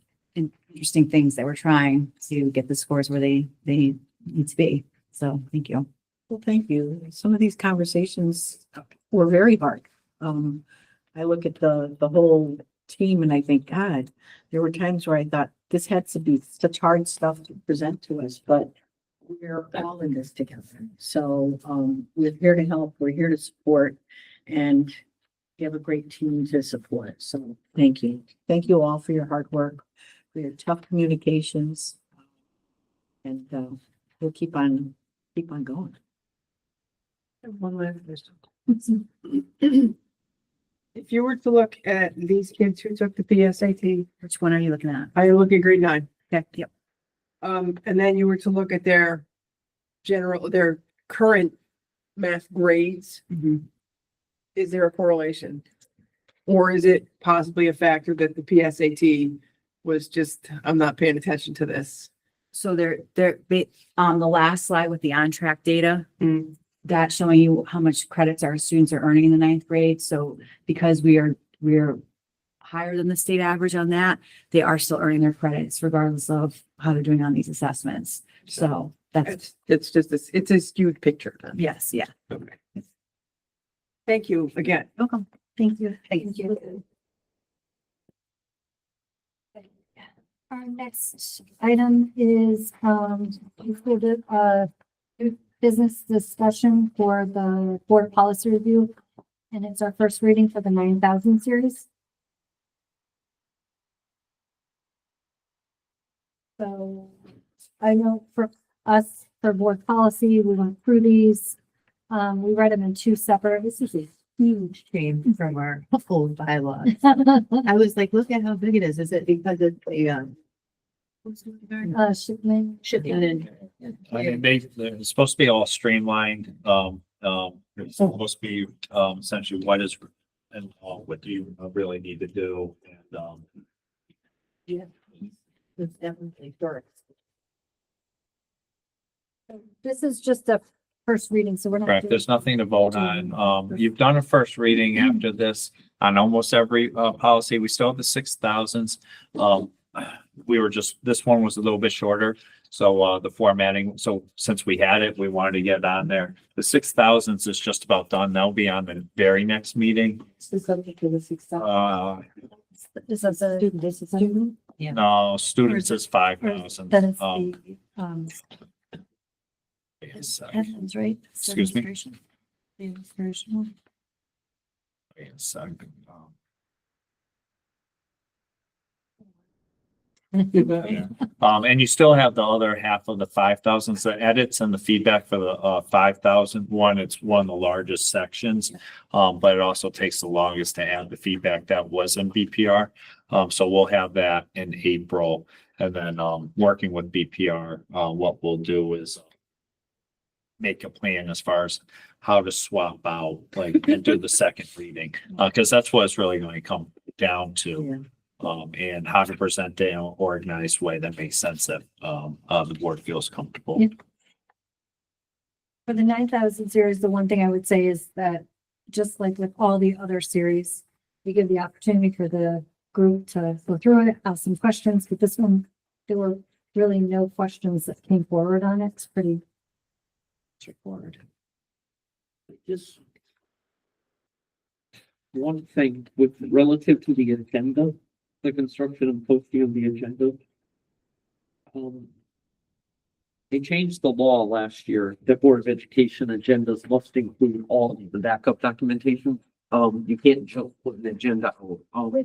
interesting things that we're trying to get the scores where they need to be. So thank you. Well, thank you. Some of these conversations were very hard. I look at the whole team and I think, God, there were times where I thought this had to be such hard stuff to present to us, but we're all in this together. So, we're here to help, we're here to support, and we have a great team to support. So thank you. Thank you all for your hard work, for your tough communications. And, we'll keep on going. One last question. If you were to look at these kids who took the PSAT, Which one are you looking at? I look at grade 9. Okay, yep. And then you were to look at their current math grades, Mhm. is there a correlation? Or is it possibly a factor that the PSAT was just, I'm not paying attention to this? So on the last slide with the on-track data, Mm. that's showing you how much credits our students are earning in the 9th grade. So because we're higher than the state average on that, they are still earning their credits regardless of how they're doing on these assessments. So that's, It's just this, it's a skewed picture then. yes, yeah. Okay. Thank you again. Welcome. Thank you. Thank you. Our next item is, included, business discussion for the board policy review. And it's our first reading for the 9,000 series. So I know for us, for board policy, we went through these. We read them in two separate. This is a huge change from our full bylaws. I was like, look at how big it is. Is it because it's a, Shipman. shipment and I mean, they're supposed to be all streamlined. It's supposed to be, essentially what is and what do you really need to do? And, it's definitely first. This is just a first reading, so we're not. correct, doing- there's nothing to vote on. You've done a first reading after this on almost every, policy. We still have the 6,000s. This one was a little bit shorter. So, the formatting, so since we had it, we wanted to get it on there. The 6,000s is just about done. That'll be on the very next meeting. This is subject to the 6,000. This is a student, this is student. No, students is 5,000. Then it's the, Yes, Evans, right? Excuse me? Administration. The administration. yes, And you still have the other half of the 5,000, the edits and the feedback for the 5,000 one. It's one of the largest sections. But it also takes the longest to add the feedback that was in BPR. So we'll have that in April. And then working with BPR, what we'll do is make a plan as far as how to swap out, like, and do the second reading. Because that's what it's really going to come down to. And how to present it in an organized way that makes sense that the board feels comfortable. Yeah. For the 9,000 series, the one thing I would say is that just like with all the other series, we give the opportunity for the group to go through it, ask some questions. But this one, there were really no questions that came forward on it. It's pretty straightforward. Just one thing with relative to the agenda, the construction and posting of the agenda. They changed the law last year that Board of Education agendas must include all of the backup documentation. You can't just put an agenda out.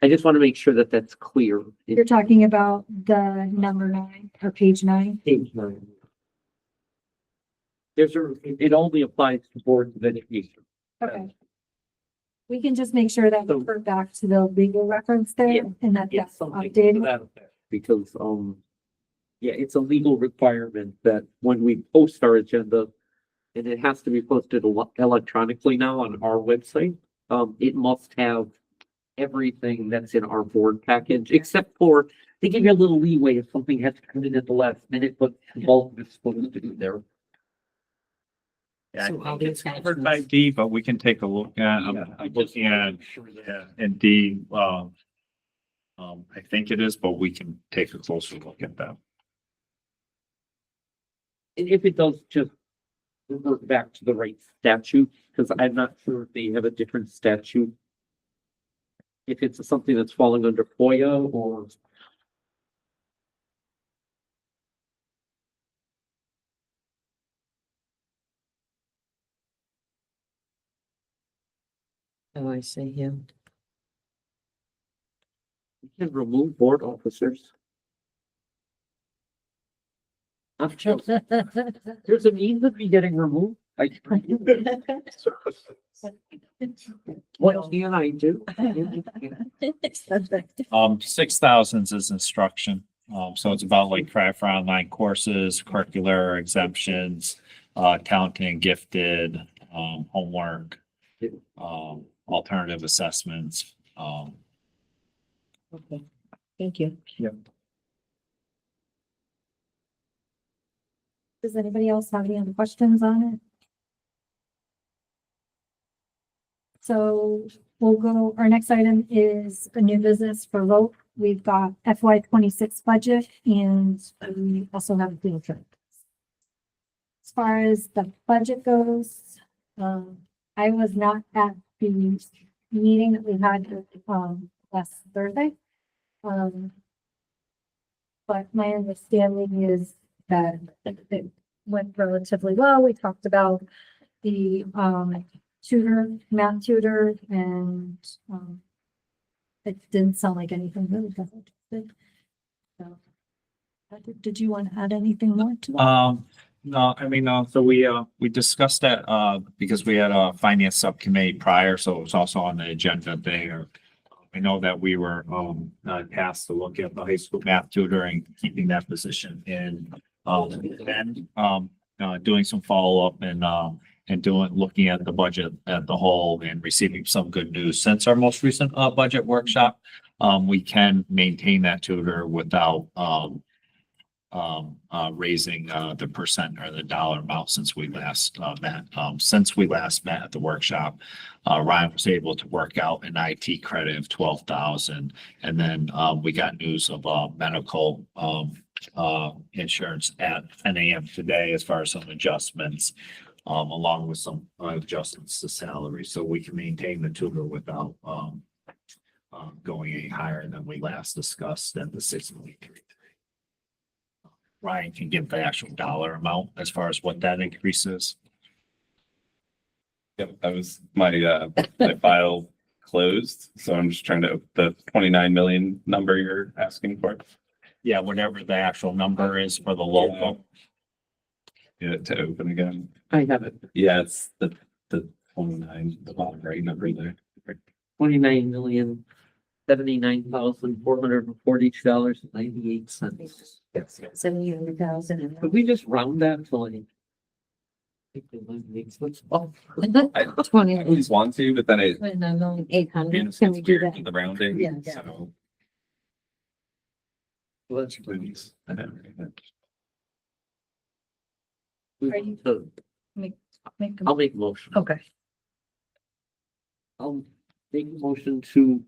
I just want to make sure that that's clear. You're talking about the number 9 or page 9. Page 9. It only applies to boards of education. Okay. We can just make sure that we refer back to the legal reference there Yeah. and that Yeah, that's something to updated. that effect. Because, yeah, it's a legal requirement that when we post our agenda, and it has to be posted electronically now on our website, it must have everything that's in our board package, except for, they give you a little leeway if something has to come in at the last minute, but the bulk is supposed to be there. Yeah, So I all think the it's covered by D, but we can take a look at, I'm looking at, and D, I think it is, but we can take a closer look at that. And if it does, just revert back to the right statute, because I'm not sure if they have a different statute. If it's something that's falling under FOIA or. Oh, I see, yeah. You can remove board officers. I'm just, there's a means of me getting removed. What can I do? 6,000 is instruction. So it's about like credit for online courses, curricular exemptions, talented and gifted, homework, alternative assessments. Okay, thank you. Does anybody else have any other questions on it? So we'll go, our next item is a new business for vote. We've got FY26 budget and we also have a field trip. As far as the budget goes, I was not at the meeting that we had, last Thursday. But my understanding is that it went relatively well. We talked about the, math tutor, and, it didn't sound like anything really different. So, did you want to add anything more to that? No, I mean, so we discussed that, because we had a finance subcommittee prior, so it was also on the agenda there. I know that we were, tasked to look at the high school math tutor and keeping that position in, and, doing some follow-up and looking at the budget at the whole and receiving some good news. Since our most recent, budget workshop, we can maintain that tutor without, raising the percent or the dollar amount since we last met. Since we last met at the workshop, Ryan was able to work out an IT credit of 12,000, and then we got news of medical insurance at 10 a.m. today as far as some adjustments, along with some adjustments to salary, so we can maintain the tutor without going any higher than we last discussed at the 6.3. Ryan can give the actual dollar amount as far as what that increase is. Yep, that was my my file closed, so I'm just trying to, the 29 million number you're asking for. yeah, whatever the actual number is for the local. Yeah, to open again. I have it, Yeah, it's the 29, the bottom right number there. 29,79,442.98. $700,000. Could we just round that to like? Oh, 20, I always want to, but then it. 29,800. Can we do that? The rounding, Yeah. so. let's Please. move on to- I'll make a motion. Okay. I'll make a motion to,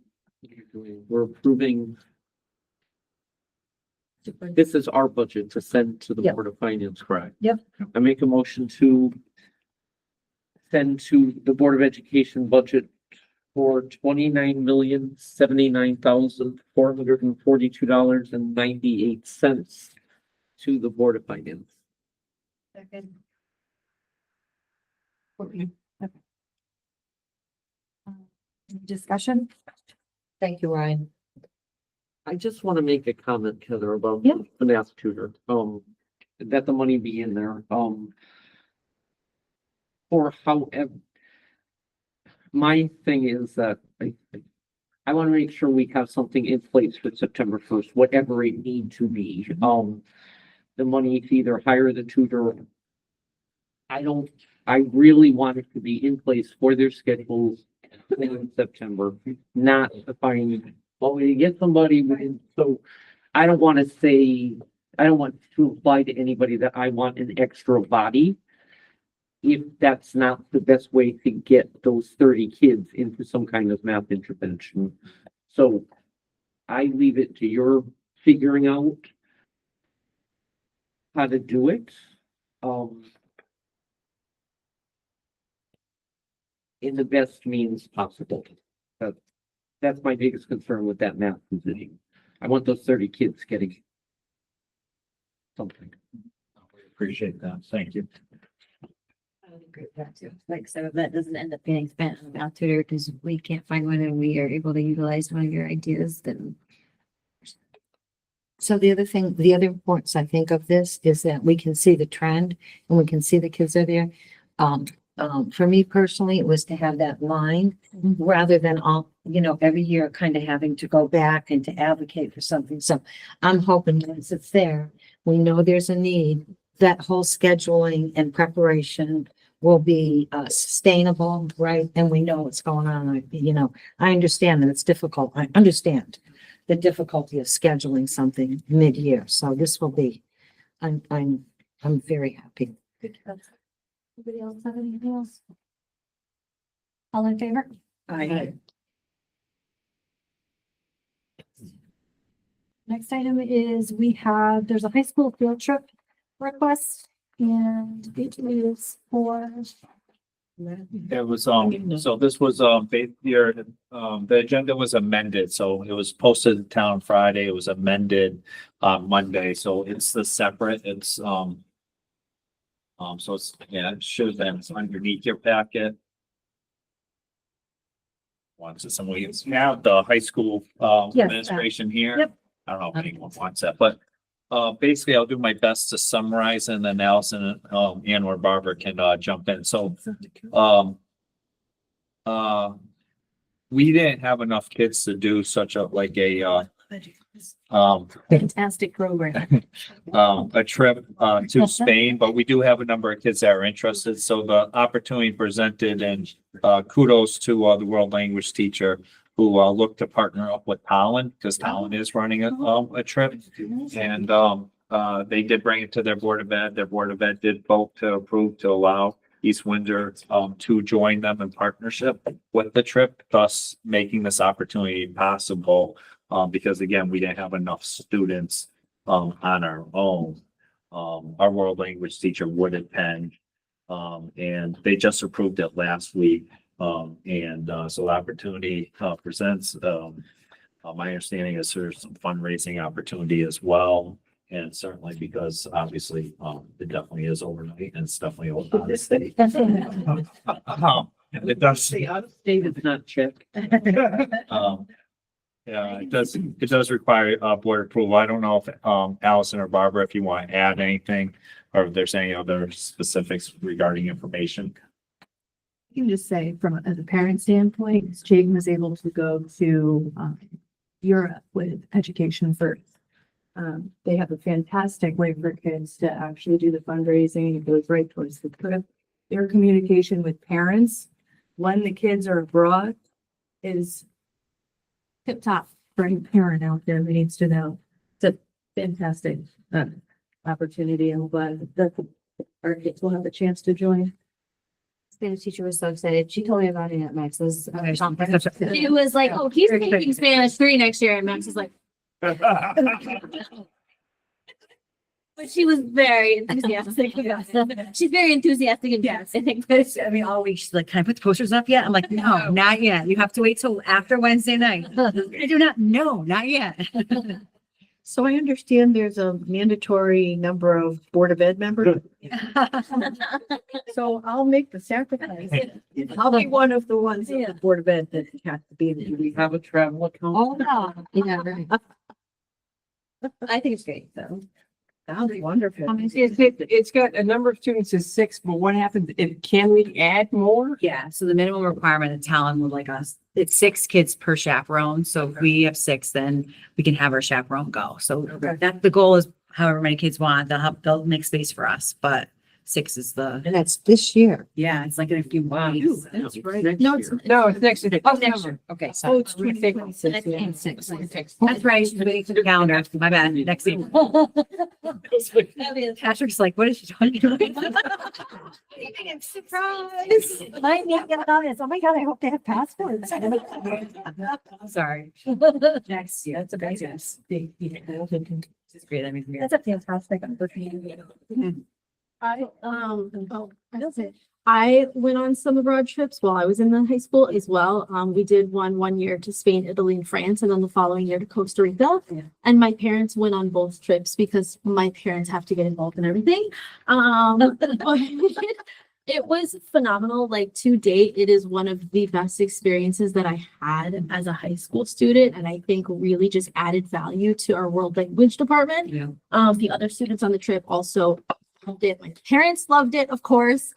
we're approving. This is our budget to send to the Yep. Board of Finance, correct? Yep. I make a motion to send to the Board of Education budget for $29,079,442.98 to the Board of Finance. Discussion? Thank you, Ryan. I just want to make a comment, Heather, about Yeah. the math tutor, that the money be in there, or however. My thing is that I want to make sure we have something in place for September 1st, whatever it need to be. The money to either hire the tutor. I really want it to be in place for their schedules in September, not to find, well, we get somebody, so I don't want to say, I don't want to imply to anybody that I want an extra body. If that's not the best way to get those 30 kids into some kind of math intervention. So I leave it to your figuring out how to do it. In the best means possible. That's my biggest concern with that math position. I want those 30 kids getting something. Appreciate that. Thank you. I would agree with that too. Like, so that doesn't end up getting spent on a math tutor because we can't find one and we are able to utilize one of your ideas, then. So the other thing, the other importance I think of this is that we can see the trend and we can see the kids are there. For me personally, it was to have that line rather than all, every year kind of having to go back and to advocate for something. So I'm hoping once it's there, we know there's a need, that whole scheduling and preparation will be sustainable, right? And we know what's going on. I understand that it's difficult. I understand the difficulty of scheduling something mid-year. So this will be, I'm very happy. Anybody else have anything else? All in favor? Aye. Next item is there's a high school field trip request and it is for, It was, so this was, the agenda was amended, so it was posted in town Friday, it was amended on Monday, so it's the separate, so it's, yeah, it should have been underneath your packet. Wants it somewhere, you have the high school, Yes, administration here. yep. I don't know if anyone wants that, but, basically I'll do my best to summarize and then Allison, and or Barbara can, jump in, so, we didn't have enough kids to do such a Fantastic program. a trip to Spain, but we do have a number of kids that are interested. So the opportunity presented, and kudos to the world language teacher who looked to partner up with Talon, because Talon is running a trip. And they did bring it to their Board of Ed. Their Board of Ed did vote to approve to allow East Windsor to join them in partnership with the trip, thus making this opportunity possible. Because again, we didn't have enough students on our own. Our world language teacher would attend. And they just approved it last week. So the opportunity presents, my understanding is there's some fundraising opportunity as well. And certainly because obviously it definitely is overnight and it's definitely out of state. It does. Say out of state is not checked. Yeah, it does require, board approval. I don't know if, Allison or Barbara, if you want to add anything or if there's any other specifics regarding information. I can just say as a parent standpoint, Jaden was able to go to Europe with Education First. They have a fantastic way for kids to actually do the fundraising. It goes right towards their communication with parents when the kids are abroad is tip top for any parent out there that needs to know. It's a fantastic opportunity. I'm glad that our kids will have a chance to join. Spanish teacher was so excited. She told me about it at Max's. She was like, oh, he's taking Spanish 3 next year. And Max is like, but she was very enthusiastic about it. She's very enthusiastic and Yes. I think I mean, all week she's like, can I put the posters up yet? I'm like, no, not yet. You have to wait till after Wednesday night. I do not, no, not yet. So I understand there's a mandatory number of Board of Ed members. So I'll make the sacrifice. I'll be one of the ones of the Board of Ed that have to be Do there. we have a travel account? Oh, no. yeah, right. I think it's great, though. Sounds wonderful. It's got a number of students is 6, but what happens, can we add more? Yeah, so the minimum requirement of Talon would like us, it's 6 kids per chaperone. So if we have 6, then we can have our chaperone go. So that the goal is however many kids want, they'll make space for us, but 6 is the, And that's this year. yeah, it's like in a few weeks. That's right. No, it's next year. Oh, next year. Okay, so. Oh, it's 2026. yeah. That's right. She's waiting for the calendar. My bad. Next week. Patrick's like, what is she talking about? Surprise. Might be get on this. Oh my God, I hope they have passports. Sorry. Next year. That's a great guess. It's great. I mean, yeah. That's a fantastic opportunity. I went on some abroad trips while I was in the high school as well. We did one year to Spain, Italy, and France, and then the following year to Costa Rica. Yeah. And my parents went on both trips because my parents have to get involved in everything. It was phenomenal. Like to date, it is one of the best experiences that I had as a high school student, and I think really just added value to our world language department. Yeah. The other students on the trip also loved it. My parents loved it, of course.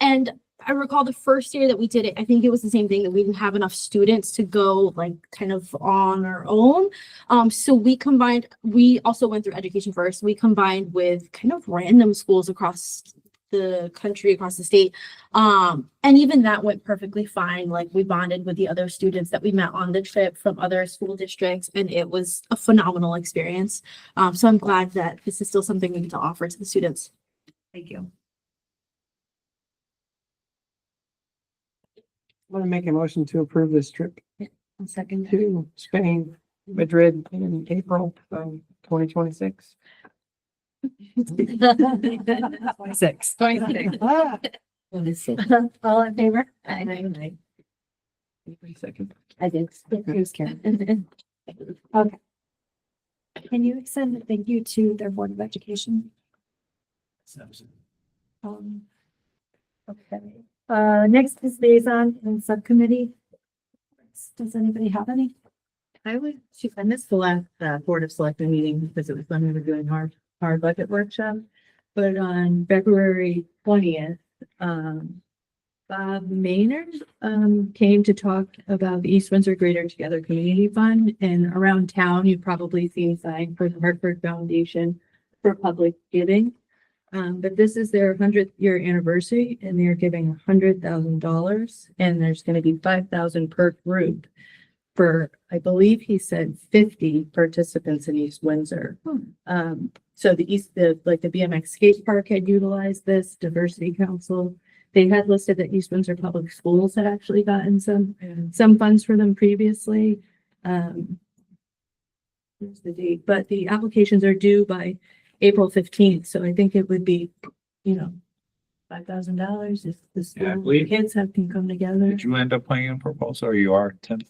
And I recall the first year that we did it, I think it was the same thing that we didn't have enough students to go like kind of on our own. So we also went through Education First. We combined with kind of random schools across the country, across the state. And even that went perfectly fine. Like we bonded with the other students that we met on the trip from other school districts, and it was a phenomenal experience. So I'm glad that this is still something we get to offer to the students. Thank you. I want to make a motion to approve this trip One second. to Spain, Madrid in April of 2026. 26. 26. All in favor? Second. I did. Who's Karen? Okay. Can you extend a thank you to their Board of Education? Okay. Next is liaison and subcommittee. Does anybody have any? I missed the last Board of Selectmen meeting because it was when we were doing our budget workshop. But on February 20th, Bob Maynard came to talk about the East Windsor Greater Together Community Fund. And around town, you've probably seen signs for the Hartford Foundation for public giving. But this is their 100th year anniversary and they're giving $100,000 and there's going to be 5,000 per group for, I believe he said 50 participants in East Windsor. So the BMX skate park had utilized this, Diversity Council. They had listed that East Windsor Public Schools had actually gotten some funds for them previously. Here's the date, but the applications are due by April 15th. So I think it would be, $5,000 if the Yeah, I school believe- kids can come together. Did you end up putting in a proposal or you are, Tim?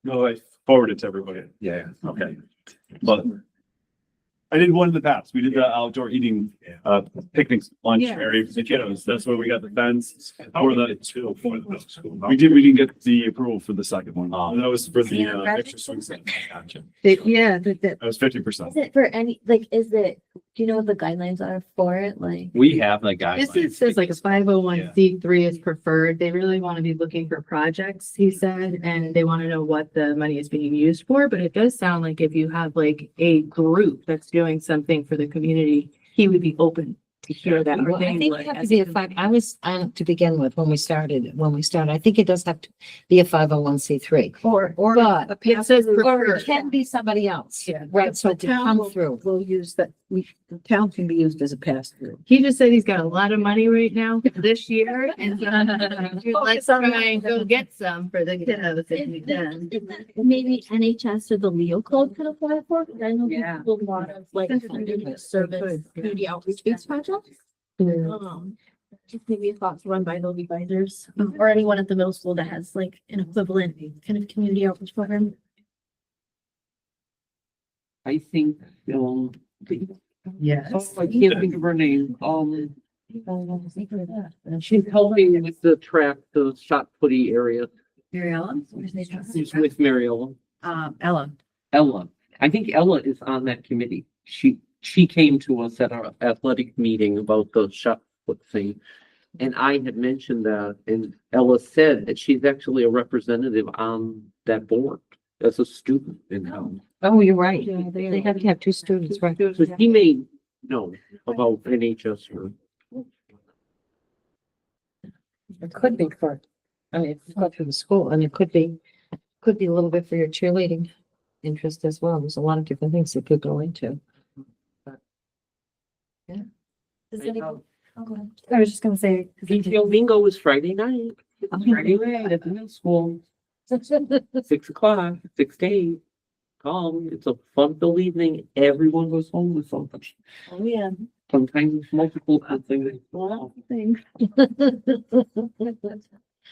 No, I forwarded to everybody. Yeah, okay. But I did one in the past. We did the outdoor eating, picnics, lunch Yeah. area for the kiddos. That's where we got the fence. Oh, For the two, for the school. We didn't get the approval for the second one. That was for the, extra swing set. Gotcha. That was 50%. Is it for any, like, is it, do you know what the guidelines are for it? Like, We have the guidelines. This says like a 501c3 is preferred. They really want to be looking for projects, he said, and they want to know what the money is being used for. But it does sound like if you have like a group that's doing something for the community, he would be open to hear that. Or Well, I they think would it have to as be a a five, I was, to begin with, when we started, I think it does have to be a 501c3. Or But it says or preferred. it can be somebody else. Yeah. Right, so to town come will- through. We'll use that, the town can be used as a pass-through. He just said he's got a lot of money right now this year and let's try and go get some for the kiddos if we can. Is that maybe NHS or the Leo Club could apply for? 'Cause I know Yeah. people do a lot of like funding to service community outreach based projects. Just maybe a thought to run by those advisors or anyone at the middle school that has like an equivalent kind of community outreach program. I think, Yes. I can't think of her name, she's helping with the track, the shot putty area. Mary Ellen? She's with Mary Ellen. Ella. Ella. I think Ella is on that committee. She came to us at our athletic meeting about the shot put thing. And I had mentioned that, and Ella said that she's actually a representative on that board as a student in town. Oh, you're right. Yeah, They have to have two students, right? So she may know about NHS or. It could be for, I mean, it's go through the school and it could be a little bit for your cheerleading interest as well. There's a lot of different things it could go into. Does anyone- oh, go ahead. I was just gonna say, PTO bingo is Friday night. Friday night at the middle school, 6 o'clock, 6 to 8. Come, it's a fun-filled evening. Everyone goes home with something. oh yeah. Sometimes multiple things. Things.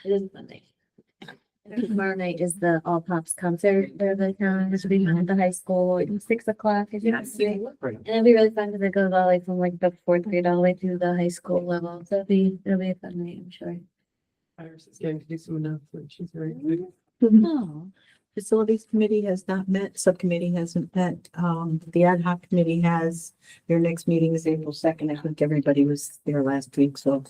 It is Monday. Tomorrow night is the All Pops concert. They're the town, this will be at the high school at 6 o'clock. As you can see. And it'll be really fun because it goes all like from like the fourth grade all the way through the high school level. So it'll be a fun night, I'm sure. Iris is going to do some announcements. She's very good. Oh, Facilities committee has not met, subcommittee hasn't met, the ad hoc committee has, their next meeting is April 2nd. I think everybody was there last week, so I'm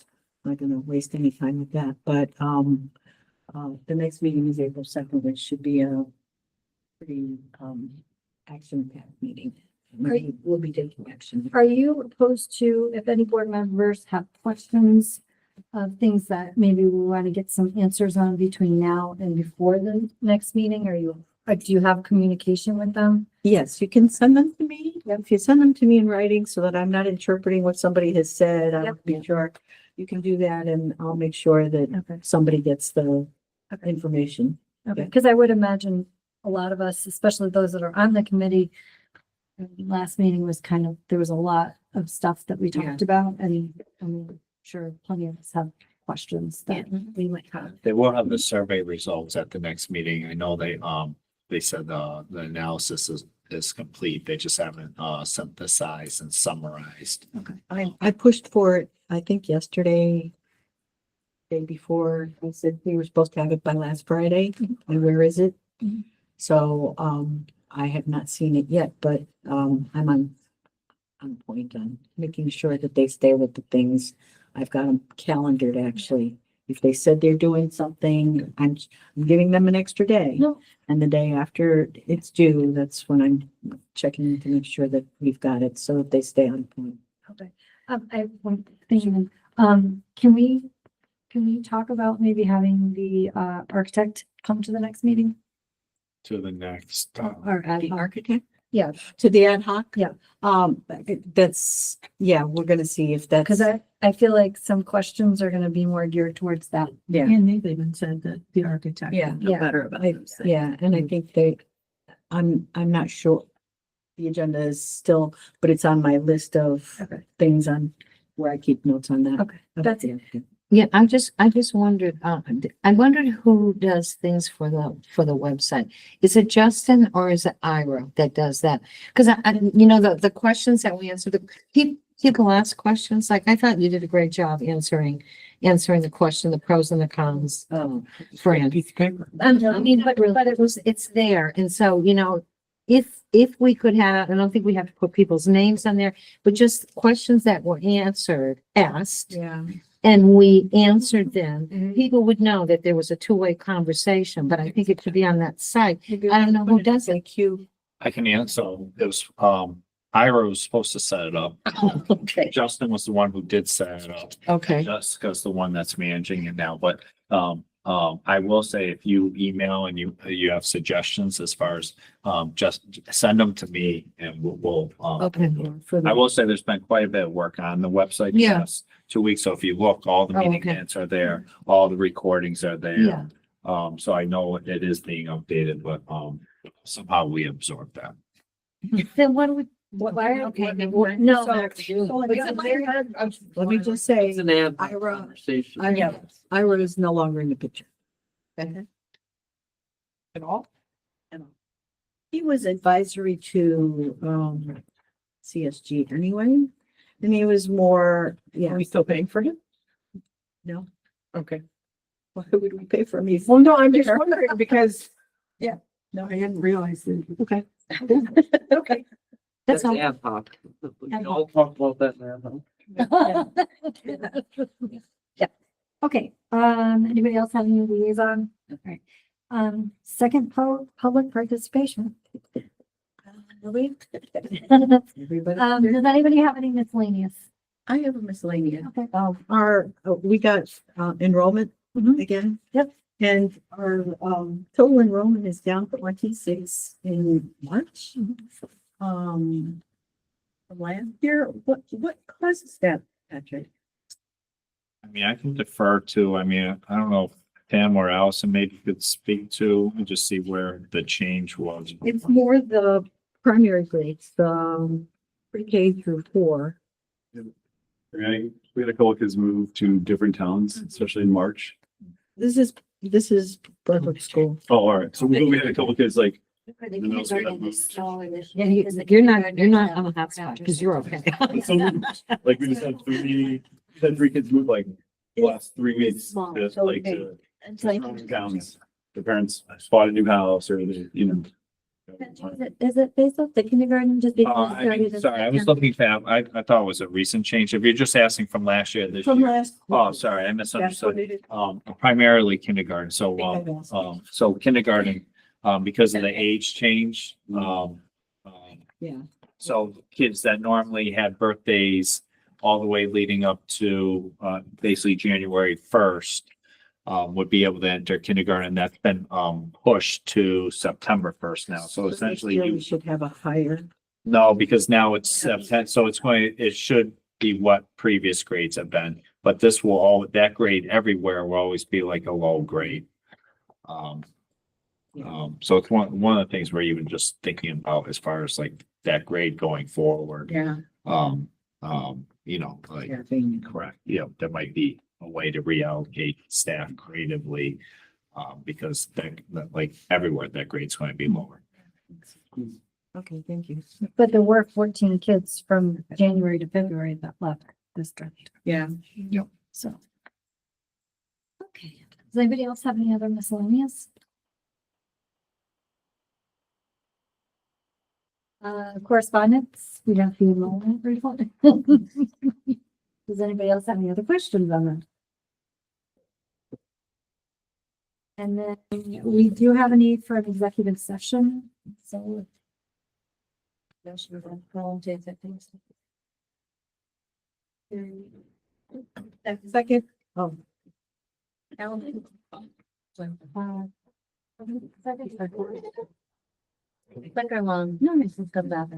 not gonna waste any time with that, but, the next meeting is April 2nd, which should be a pretty, action-packed meeting. We'll be taking action. are you opposed to, if any board members have questions of things that maybe we want to get some answers on between now and before the next meeting? Do you have communication with them? Yes, you can send them to me. If you send them to me in writing so that I'm not interpreting what somebody has said, I'll be sure. You can do that and I'll make sure that Okay. somebody gets the information. Okay, because I would imagine a lot of us, especially those that are on the committee, last meeting was kind of, there was a lot of stuff that we talked about, and I'm sure plenty of us have questions that we might have. They will have the survey results at the next meeting. I know they said the analysis is complete. They just haven't synthesized and summarized. I pushed for it, I think yesterday, day before, I said we were supposed to have it by last Friday, and where is it? So, I have not seen it yet, but, I'm on point on making sure that they stay with the things. I've got them calendared, actually. If they said they're doing something, I'm giving them an extra day. No. And the day after it's due, that's when I'm checking to make sure that we've got it, so that they stay on point. Okay. I have one thing, can we talk about maybe having the architect come to the next meeting? To the next. Or ad The hoc? architect? Yeah, To the ad hoc? Yeah. That's, yeah, we're gonna see if that's. because I feel like some questions are gonna be more geared towards that. Yeah. And they've even said that the architect Yeah. would know Yeah. better about I- those things. Yeah, and I think I'm not sure. The agenda is still, but it's on my list of Okay. things on where I keep notes on that. Okay, that's it. Yeah, I just wondered, I wondered who does things for the website. Is it Justin or is it Ira that does that? Cause the questions that we answer, people ask questions, like, I thought you did a great job answering the question, the pros and the cons, for it. Piece of paper. I mean, but it's there. And so, if we could have, I don't think we have to put people's names on there, but just questions that were asked. Yeah. And we answered them, Mhm. people would know that there was a two-way conversation, but I think it should be on that site. I don't know who does it. I can answer. It was, Ira was supposed to set it up. Okay, Justin was the one who did set it up. okay. Jessica's the one that's managing it now, but, I will say if you email and you have suggestions as far as, just send them to me and we'll, Okay. I will say there's been quite a bit of work on the website. the Yeah. past 2 weeks. So if you look, all the Oh, meeting okay. minutes are there, all the recordings are there. Yeah. So I know it is being updated, but, somehow we absorb that. Then what do we? Why- Okay. No. Let me just say, It's an ad Ira, conversation. Ira is no longer in the picture. At all? He was advisory to, CSG anyway. And he was more, Are we still paying for him? No. Okay. Why would we pay for him? He's- Well, no, I'm just wondering because, yeah, no, I hadn't realized it. Okay. Okay. That's all. Ad hoc. We can all talk about that now. Okay, anybody else have any liaison? Okay. Second public participation. Everybody? Does anybody have any miscellaneous? I have a miscellaneous. Okay. We got enrollment Mhm. again. Yep. And our total enrollment is down 26 in March. From last year, what causes that, Patrick? I mean, I can defer to, I don't know if Pam or Allison maybe could speak to and just see where the change was. It's more the primary grades, the pre-K through 4. Right? We had a couple of kids move to different towns, especially in March. This is Brunswick School. Oh, all right. So we had a couple of kids like, For the And then also we have kindergarten, it's moved. smaller this Yeah, year because the you're not kindergarten on the is hotspot after because you're school. okay. some, like we just had three kids move like the last 3 weeks. Small, to, so like, big. to It's like, surrounding towns. The parents bought a new house or they, Is it based off the kindergarten just because? it started in Sorry, I was September? looking for, I thought it was a recent change. If you're just asking from last year, this From year. last. Oh, sorry, I That's what misunderstood. it is. Primarily kindergarten, so, Think I've asked. so kindergarten, because of the age change, Yeah. so kids that normally had birthdays all the way leading up to, basically January 1st, would be able to enter kindergarten. That's been, pushed to September 1st now. So essentially We you, should have a higher. no, because now it's September, so it should be what previous grades have been. But this will that grade everywhere will always be like a low grade. So it's one of the things we're even just thinking about as far as like that grade going forward. Yeah. Like, Yeah, being correct, there might be a way to reallocate staff creatively. Because like everywhere, that grade's going to be lower. Okay, thank you. But there were 14 kids from January to February that left district. Yeah. So. Okay, does anybody else have any other miscellaneous? Correspondence, we have the enrollment report. Does anybody else have any other questions on that? And then we do have a need for an executive session, so. Second. Oh. Clicker long. No, This is come back.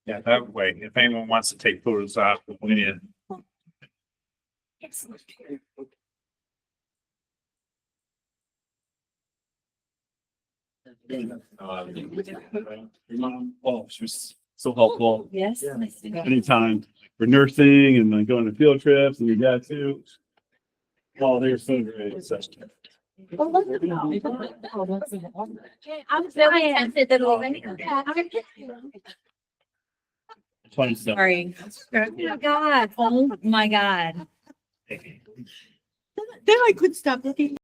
Yeah, that way, if anyone wants to take photos out, we need. Oh, she was so helpful Yes. anytime. For nursing and like going to field trips and your dad too. Oh, they're so great. So- I'm very tempted that Sorry. Oh my God. Oh my God. Then I could stop looking.